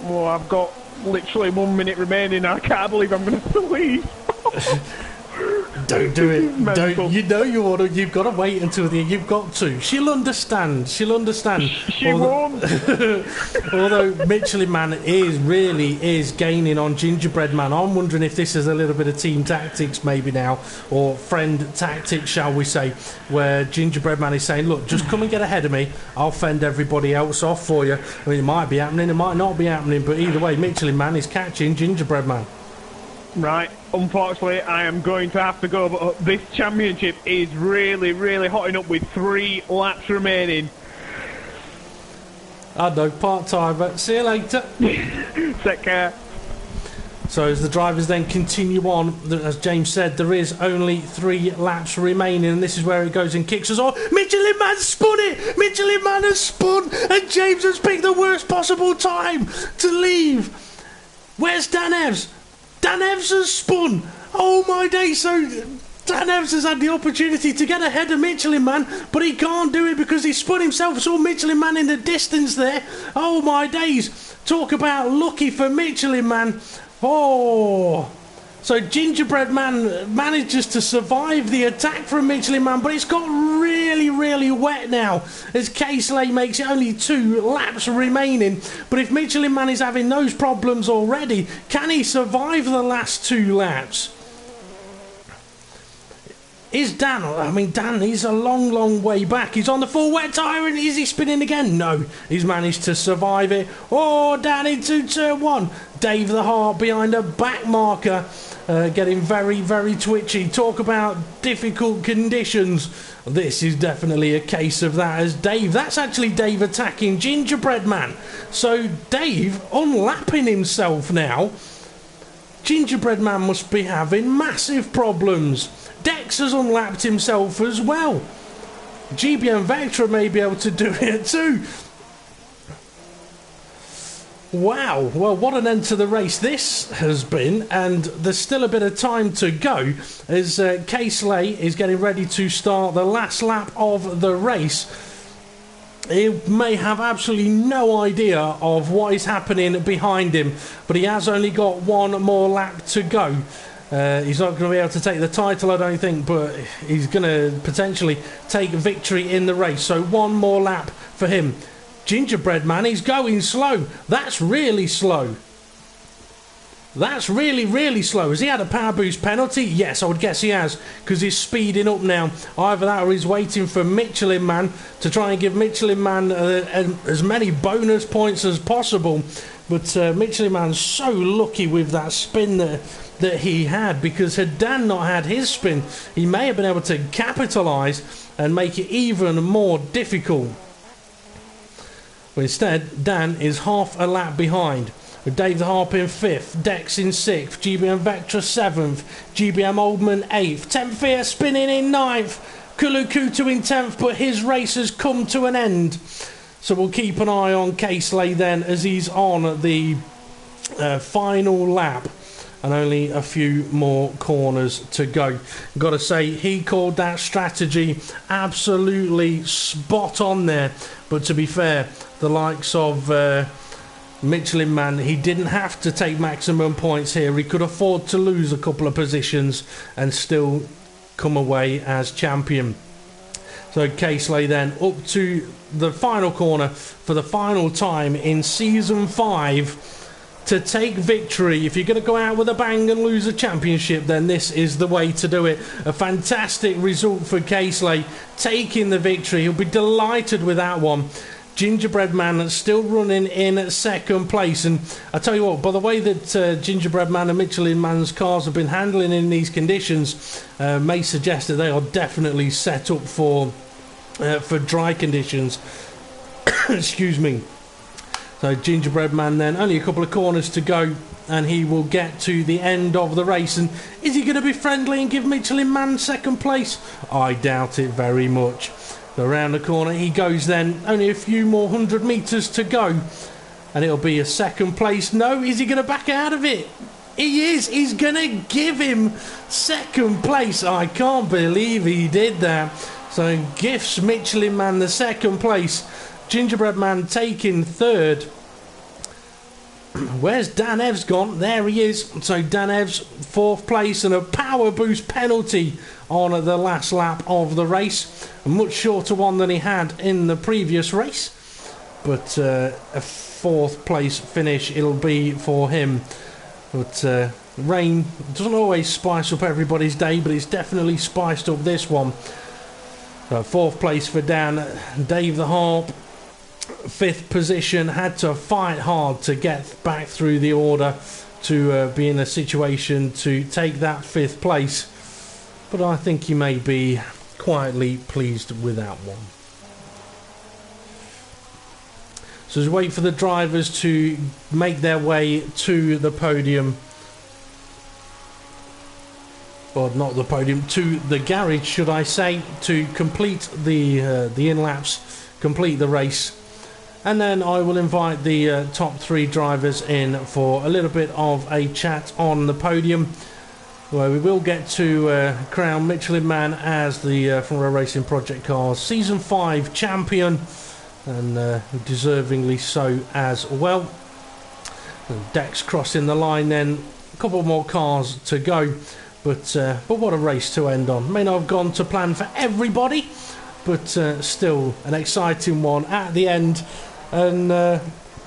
Well, I've got literally 1 minute remaining. I can't believe I'm going to leave. Don't do it. Don't. You know you want to. You've got to wait until the. You've got to. She'll understand. She won't. Although Michelin Man really is gaining on Gingerbread Man. I'm wondering if this is a little bit of team tactics maybe now, or friend tactics, shall we say, where Gingerbread Man is saying, look, just come and get ahead of me. I'll fend everybody else off for you. I mean, it might be happening. It might not be happening. But either way, Michelin Man is catching Gingerbread Man. Right, unfortunately I am going to have to go, but this championship is really, really hotting up with 3 laps remaining. I know, part-time, but see you later. Take care. So as the drivers then continue on, as James said, there is only 3 laps remaining, and this is where it goes and kicks us off. Michelin Man spun it! Michelin Man has spun, and James has picked the worst possible time to leave. Where's Dan Evs? Dan Evs has spun! Oh my days, so Dan Evs has had the opportunity to get ahead of Michelin Man, but he can't do it because he spun himself. Saw Michelin Man in the distance there. Oh my days, talk about lucky for Michelin Man. Oh, so Gingerbread Man manages to survive the attack from Michelin Man, but it's got really, really wet now as K-Slay makes it only 2 laps remaining. But if Michelin Man is having those problems already, can he survive the last 2 laps? Is Dan? I mean, Dan, he's a long, long way back. He's on the full wet tyre, and is he spinning again? No, he's managed to survive it. Oh, down into turn 1. Dave the Hart behind a back marker, getting very, very twitchy. Talk about difficult conditions. This is definitely a case of that as Dave. That's actually Dave attacking Gingerbread Man. So Dave unlapping himself now. Gingerbread Man must be having massive problems. Dex has unlapped himself as well. GBM Vectra may be able to do it too. Wow, well, what an end to the race this has been, and there's still a bit of time to go as K-Slay is getting ready to start the last lap of the race. He may have absolutely no idea of what is happening behind him, but he has only got 1 more lap to go. He's not going to be able to take the title, I don't think, but he's going to potentially take victory in the race. So 1 more lap for him. Gingerbread Man, he's going slow. That's really slow. That's really, really slow. Has he had a power boost penalty? Yes, I would guess he has, because he's speeding up now. Either that or he's waiting for Michelin Man to try and give Michelin Man as many bonus points as possible. But Michelin Man's so lucky with that spin that he had, because had Dan not had his spin, he may have been able to capitalise and make it even more difficult. But instead, Dan is half a lap behind, with Dave the Harp in 5th, Dex in 6th, GBM Vectra 7th, GBM Oldman 8th, Tempfear spinning in 9th, Kulukutu in 10th, but his race has come to an end. So we'll keep an eye on K-Slay then as he's on the final lap. And only a few more corners to go. Got to say, he called that strategy absolutely spot on there. But to be fair, the likes of Michelin Man, he didn't have to take maximum points here. He could afford to lose a couple of positions and still come away as champion. So K-Slay then up to the final corner for the final time in Season 5. To take victory. If you're going to go out with a bang and lose a championship, then this is the way to do it. A fantastic result for K-Slay, taking the victory. He'll be delighted with that one. Gingerbread Man still running in 2nd place, and I tell you what, by the way that Gingerbread Man and Michelin Man's cars have been handling in these conditions, may suggest that they are definitely set up for dry conditions. Excuse me. So Gingerbread Man then, only a couple of corners to go, and he will get to the end of the race. And is he going to be friendly and give Michelin Man 2nd place? I doubt it very much. So around the corner he goes then, only a few more 100 metres to go, and it'll be a 2nd place. No, is he going to back out of it? He is. He's going to give him 2nd place. I can't believe he did that. So gifts Michelin Man the 2nd place. Gingerbread Man taking 3rd. Where's Dan Evs gone? There he is. So Dan Evs 4th place, and a power boost penalty on the last lap of the race. A much shorter one than he had in the previous race. But a 4th place finish it'll be for him. But rain doesn't always spice up everybody's day, but it's definitely spiced up this one. So 4th place for Dan. Dave the Harp, 5th position, had to fight hard to get back through the order to be in a situation to take that 5th place, but I think he may be quietly pleased with that one. So as we wait for the drivers to make their way to the podium, or not the podium, to the garage, should I say, to complete the in-laps, complete the race. And then I will invite the top 3 drivers in for a little bit of a chat on the podium, where we will get to crown Michelin Man as the Front Row Racing ProjectCARS Season 5 champion, and deservingly so as well. And Dex crossing the line then, a couple more cars to go. But what a race to end on. May not have gone to plan for everybody, but still an exciting one at the end. And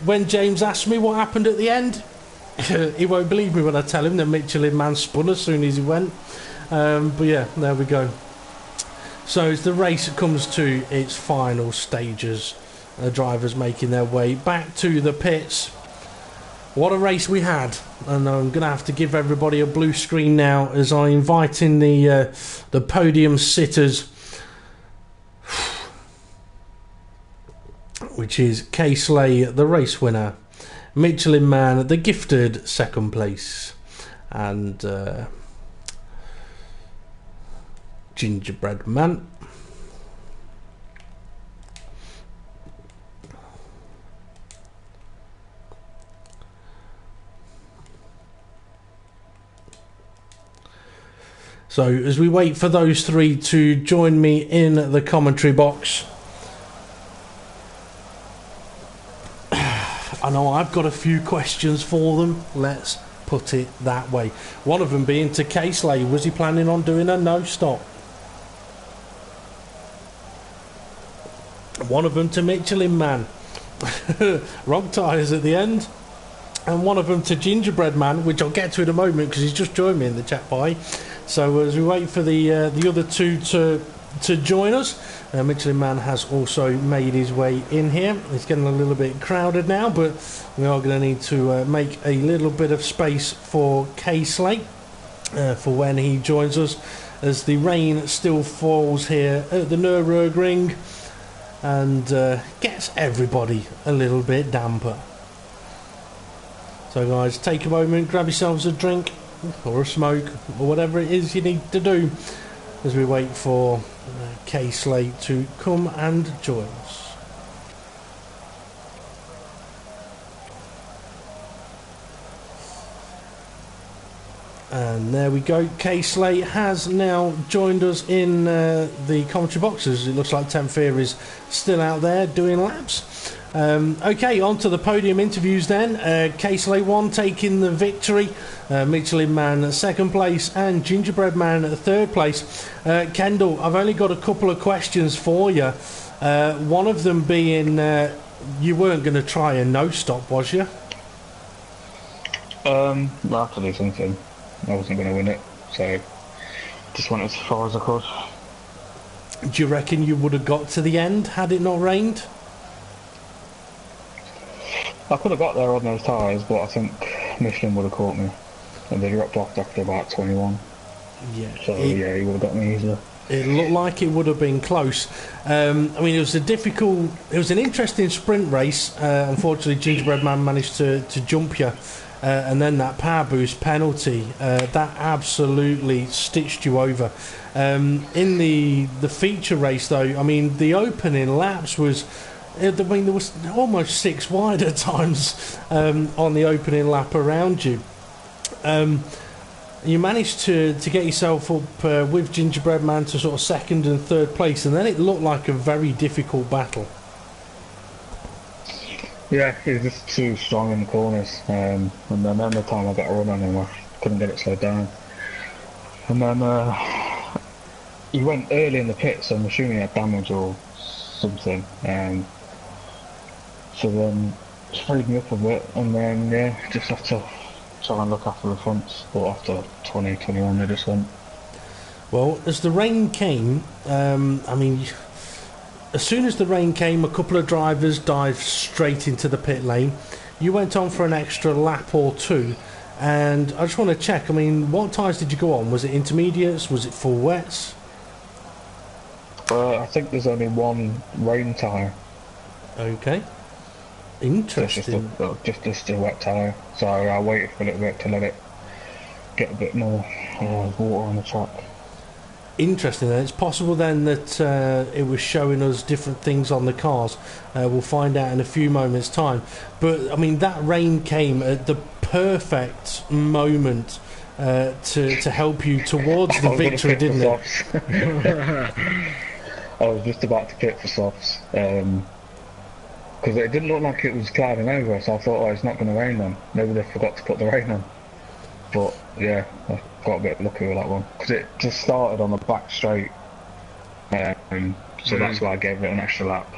when James asked me what happened at the end, he won't believe me when I tell him that Michelin Man spun as soon as he went. But yeah, there we go. So as the race comes to its final stages, the drivers making their way back to the pits. What a race we had, and I'm going to have to give everybody a blue screen now as I invite in the podium sitters, which is K-Slay, the race winner, Michelin Man, the gifted 2nd place, and Gingerbread Man. So as we wait for those 3 to join me in the commentary box, I know I've got a few questions for them, let's put it that way. One of them being to K-Slay, was he planning on doing a no-stop? One of them to Michelin Man, wrong tyres at the end. And one of them to Gingerbread Man, which I'll get to in a moment because he's just joined me in the chat by. So as we wait for the other 2 to join us, Michelin Man has also made his way in here. It's getting a little bit crowded now, but we are going to need to make a little bit of space for K-Slay for when he joins us, as the rain still falls here at the Nurburgring and gets everybody a little bit damper. So guys, take a moment, grab yourselves a drink or a smoke or whatever it is you need to do as we wait for K-Slay to come and join us. And there we go, K-Slay has now joined us in the commentary boxes. It looks like Temp Fear is still out there doing laps. Okay, on to the podium interviews then. K-Slay 1 taking the victory, Michelin Man 2nd place, and Gingerbread Man 3rd place. Kendall, I've only got a couple of questions for you. One of them being, you weren't going to try a no-stop, was you? I have to do something. I wasn't going to win it, so just went as far as I could. Do you reckon you would have got to the end had it not rained? I could have got there on those tyres, but I think Michelin would have caught me, and they dropped off after about 21. Yeah. So yeah, he would have got me easier. It looked like it would have been close. I mean, it was an interesting sprint race. Unfortunately, Gingerbread Man managed to jump you, and then that power boost penalty that absolutely stitched you over. In the feature race, though, I mean, the opening laps was. I mean, there was almost 6 wide at times on the opening lap around you. You managed to get yourself up with Gingerbread Man to sort of 2nd and 3rd place, and then it looked like a very difficult battle. Yeah, he was just too strong in the corners, and then the time I got a run on him, I couldn't get it slowed down. And then he went early in the pit, so I'm assuming he had damage or something. So then freed me up a bit, and then yeah, just have to try and look after the fronts. But after 2021 they just went. Well, as the rain came, I mean, as soon as the rain came, a couple of drivers dived straight into the pit lane. You went on for an extra lap or 2, And I just want to check, I mean, what tyres did you go on? Was it intermediates? Was it full wets? I think there's only one rain tyre. Okay. Interesting. Just a wet tyre. So I waited for a little bit to let it get a bit more water on the track. Interesting. It's possible then that it was showing us different things on the cars. We'll find out in a few moments' time. But I mean, that rain came at the perfect moment to help you towards the victory, didn't it? I was just about to pit for softs because it didn't look like it was clouding over, so I thought, oh, it's not going to rain then. Maybe they forgot to put the rain on. But yeah, I got a bit lucky with that one because it just started on the back straight, so that's why I gave it an extra lap.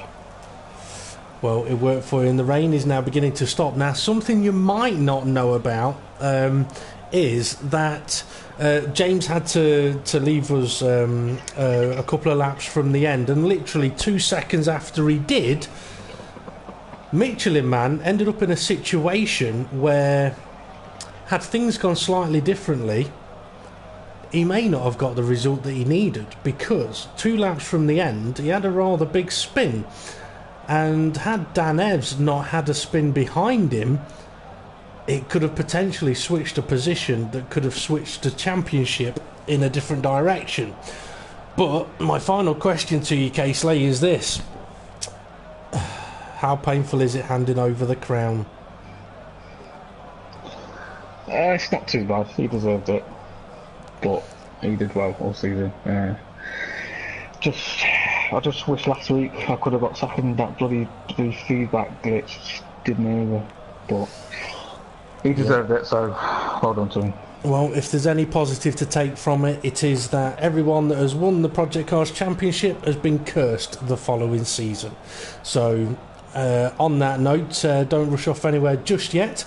Well, it worked for you, and the rain is now beginning to stop. Now, something you might not know about is that James had to leave us a couple of laps from the end, and literally 2 seconds after he did, Michelin Man ended up in a situation where, had things gone slightly differently, he may not have got the result that he needed, because 2 laps from the end he had a rather big spin, and had Dan Evs not had a spin behind him, it could have potentially switched a position that could have switched the championship in a different direction. But my final question to you, Casely, is this: how painful is it handing over the crown? It's not too bad. He deserved it, but he did well all season. I just wish last week I could have got second. That bloody feedback glitch did me over, but he deserved it, so well done to him. Well, if there's any positive to take from it, it is that everyone that has won the ProjectCARS Championship has been cursed the following season. So on that note, don't rush off anywhere just yet,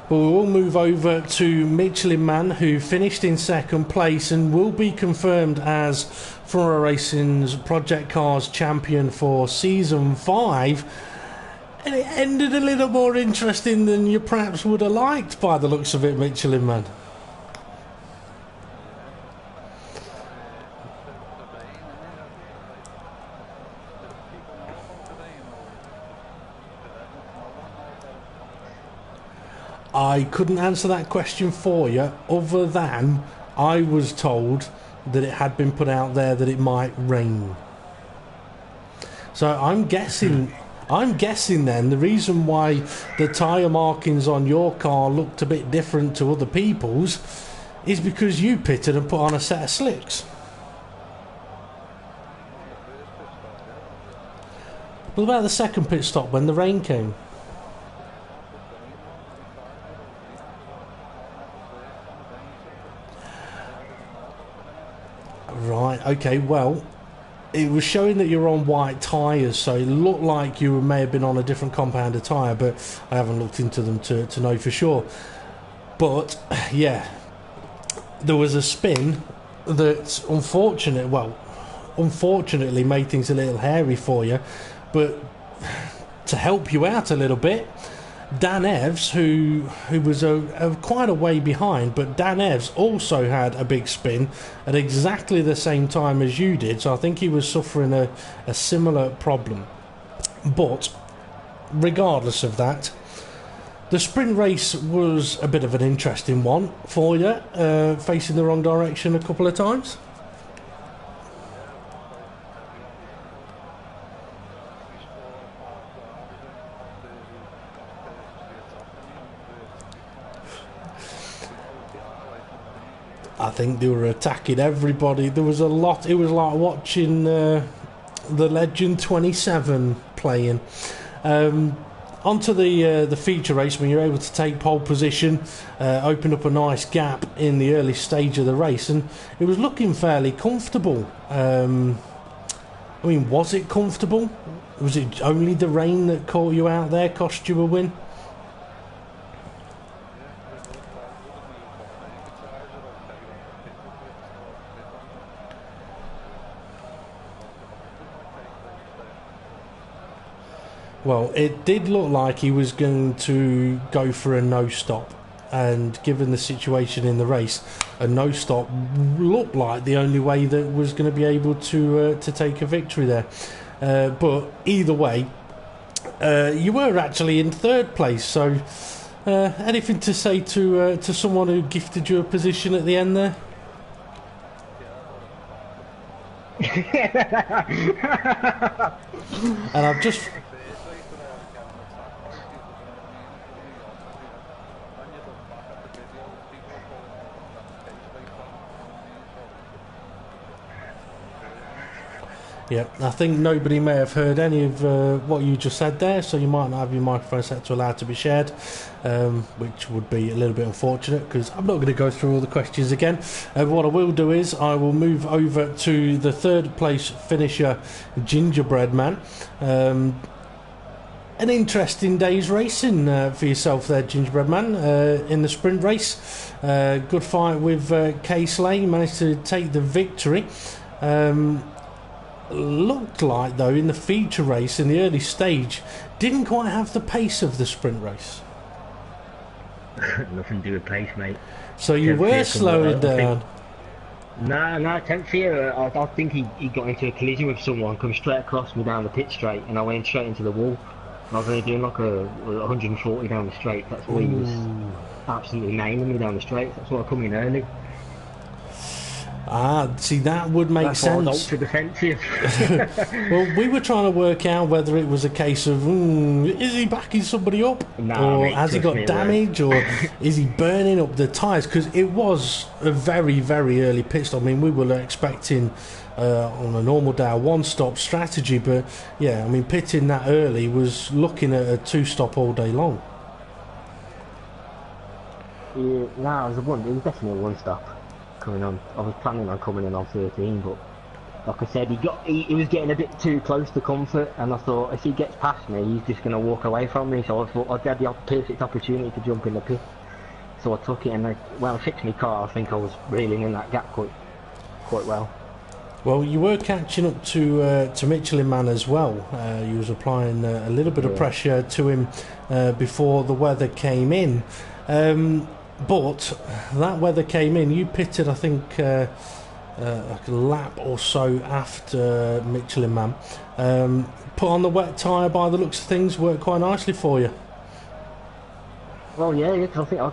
but we will move over to Michelin Man, who finished in second place and will be confirmed as Front Row Racing's ProjectCARS champion for season 5. And it ended a little more interesting than you perhaps would have liked by the looks of it, Michelin Man. I couldn't answer that question for you, other than I was told that it had been put out there that it might rain. So I'm guessing then the reason why the tyre markings on your car looked a bit different to other people's is because you pitted and put on a set of slicks. What about the second pit stop when the rain came? Right, okay, well, it was showing that you're on white tyres, so it looked like you may have been on a different compounded tyre, but I haven't looked into them to know for sure. But, yeah, there was a spin that unfortunately made things a little hairy for you, but to help you out a little bit, Dan Evs, who was quite a way behind, but Dan Evs also had a big spin at exactly the same time as you did, so I think he was suffering a similar problem. But regardless of that, the sprint race was a bit of an interesting one for you, facing the wrong direction a couple of times. I think they were attacking everybody. There was a lot. It was like watching the Legend 27 playing. Onto the feature race, when you're able to take pole position, opened up a nice gap in the early stage of the race, and it was looking fairly comfortable. I mean, was it comfortable? Was it only the rain that caught you out there, cost you a win? Well, it did look like he was going to go for a no-stop. and given the situation in the race, a no stop looked like the only way that was going to be able to take a victory there. But either way, you were actually in third place, so anything to say to someone who gifted you a position at the end there? And I've just... Yeah, I think nobody may have heard any of what you just said there, so you might not have your microphone set to allow to be shared, which would be a little bit unfortunate because I'm not going to go through all the questions again. What I will do is I will move over to the third place finisher, Gingerbread Man. An interesting day's racing for yourself there, Gingerbread Man, in the sprint race. Good fight with Case Lane, managed to take the victory. Looked like, though, in the feature race in the early stage, didn't quite have the pace of the sprint race. Nothing to do with pace, mate. So you were slowing down. No, 10th here, I think he got into a collision with someone, come straight across me down the pit straight, and I went straight into the wall. I was only doing like a 140 down the straight. That's why he was absolutely nailing me down the straight. That's why I come in early. Ah, see, that would make sense. Why I was ultra defensive. Well, we were trying to work out whether it was a case of, is he backing somebody up? Or mate, has he got damage? Or is he burning up the tyres? Because it was a very, very early pit stop. I mean, we were expecting on a normal day a one-stop strategy. But, yeah, I mean, pitting that early was looking at a two-stop all day long. Yeah, it was definitely a one-stop. Coming on, I was planning on coming in on 13, but like I said, he was getting a bit too close to comfort, and I thought if he gets past me, he's just going to walk away from me. So I thought I'd had the perfect opportunity to jump in the pit. So I took it, and when I fixed my car, I think I was reeling in that gap quite well. Well, you were catching up to Michelin Man as well. You was applying a little bit of pressure to him before the weather came in. But that weather came in. You pitted, I think, like a lap or so after Michelin Man. Put on the wet tyre by the looks of things, worked quite nicely for you. Well, yeah, because I think I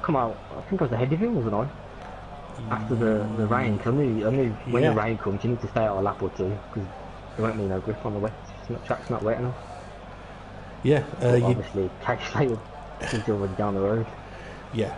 was ahead of him, wasn't I? After the rain, because I knew when the rain comes, you need to stay out a lap or two, because there won't be no grip on the wet. The track's not wet enough. Yeah. Obviously, Case Lane is already down the road. Yeah.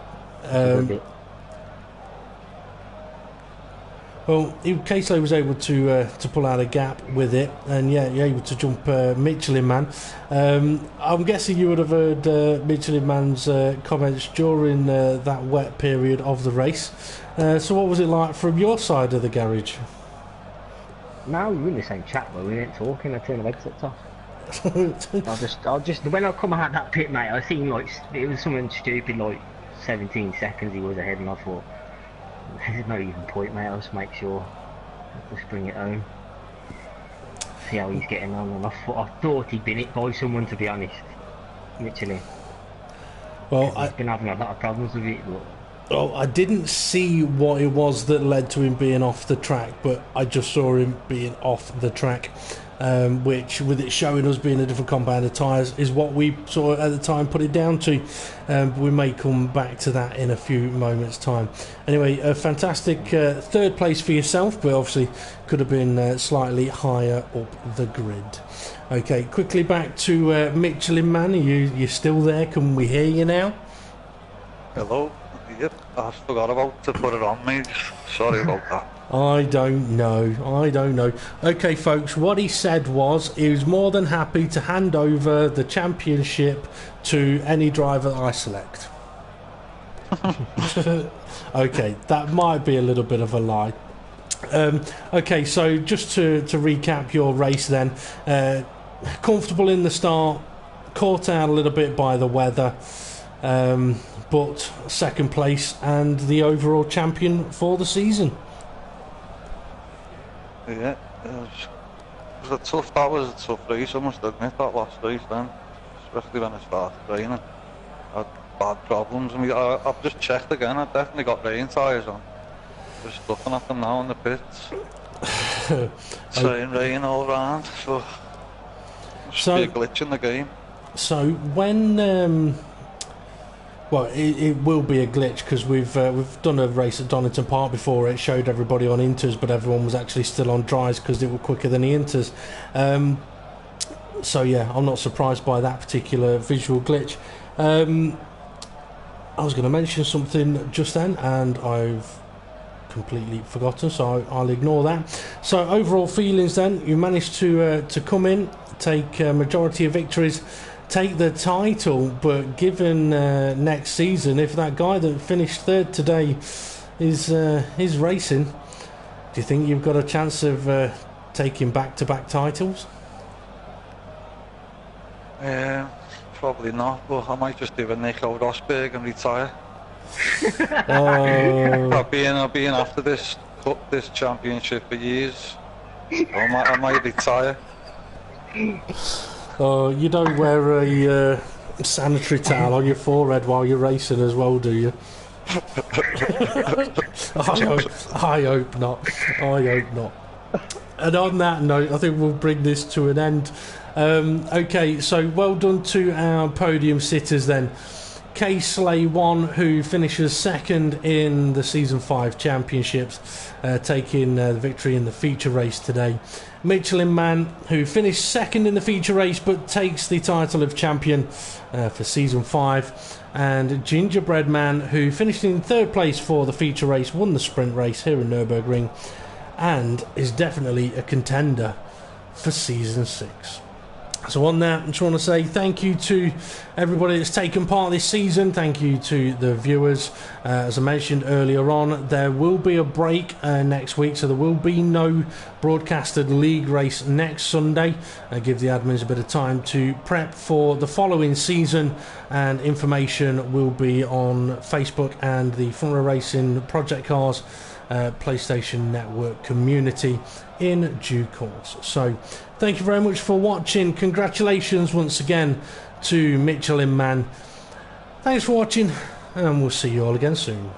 Well, Case Lane was able to pull out a gap with it, and you're able to jump Michelin Man. I'm guessing you would have heard Michelin Man's comments during that wet period of the race. So what was it like from your side of the garage? No, we were in the same chat, but we weren't talking. I turned the headsets off. I just when I come out that pit, mate, I seen like it was something stupid like 17 seconds he was ahead, and I thought there's no even point, mate. I'll just make sure, just bring it home, see how he's getting on. And I thought he'd been hit by someone, to be honest, literally. Well, he's been having a lot of problems with it. Well, I didn't see what it was that led to him being off the track, but I just saw him being off the track. Which, with it showing us being a different compound of tyres, is what we sort of at the time put it down to. We may come back to that in a few moments' time. Anyway, a fantastic third place for yourself, but obviously could have been slightly higher up the grid. Okay, quickly back to Michelin Man. Are you still there? Can we hear you now? Hello. Yep, I forgot about to put it on, mate. Sorry about that. I don't know. Okay, folks, what he said was he was more than happy to hand over the championship to any driver that I select. Okay, that might be a little bit of a lie. Okay, so just to recap your race then. Comfortable in the start, caught out a little bit by the weather, but second place and the overall champion for the season. Yeah, it was a tough race, I must admit, that last race then, especially when I started training. bad problems. I've just checked again. I've definitely got rain tyres on. Just looking at them now in the pits. Saying rain all round. So be a glitch in the game. So when well, it will be a glitch because we've done a race at Donington Park before. It showed everybody on inters, but everyone was actually still on dries because they were quicker than the inters. So yeah, I'm not surprised by that particular visual glitch. I was going to mention something just then, and I've completely forgotten, so I'll ignore that. So overall feelings then, you managed to come in, take a majority of victories, take the title, but given next season, if that guy that finished third today is racing, do you think you've got a chance of taking back-to-back titles? Probably not, but I might just do a Nico Rosberg and retire. I've been after this championship for years. I might retire. You don't wear a sanitary towel on your forehead while you're racing as well, do you? I hope not. I hope not. And on that note, I think we'll bring this to an end. Okay, so well done to our podium sitters then. K-Slay 1, who finishes second in the Season 5 Championships, taking the victory in the feature race today. Michelin Man, who finished second in the feature race but takes the title of champion for Season 5. And Gingerbread Man, who finished in third place for the feature race, won the sprint race here in Nurburgring, and is definitely a contender for Season 6. So on that, I just want to say thank you to everybody that's taken part this season. Thank you to the viewers. As I mentioned earlier on, there will be a break next week, so there will be no broadcasted league race next Sunday. Give the admins a bit of time to prep for the following season, and information will be on Facebook and the Front Row Racing ProjectCARS PlayStation Network community in due course. So thank you very much for watching. Congratulations once again to Michelin Man. Thanks for watching, and we'll see you all again soon.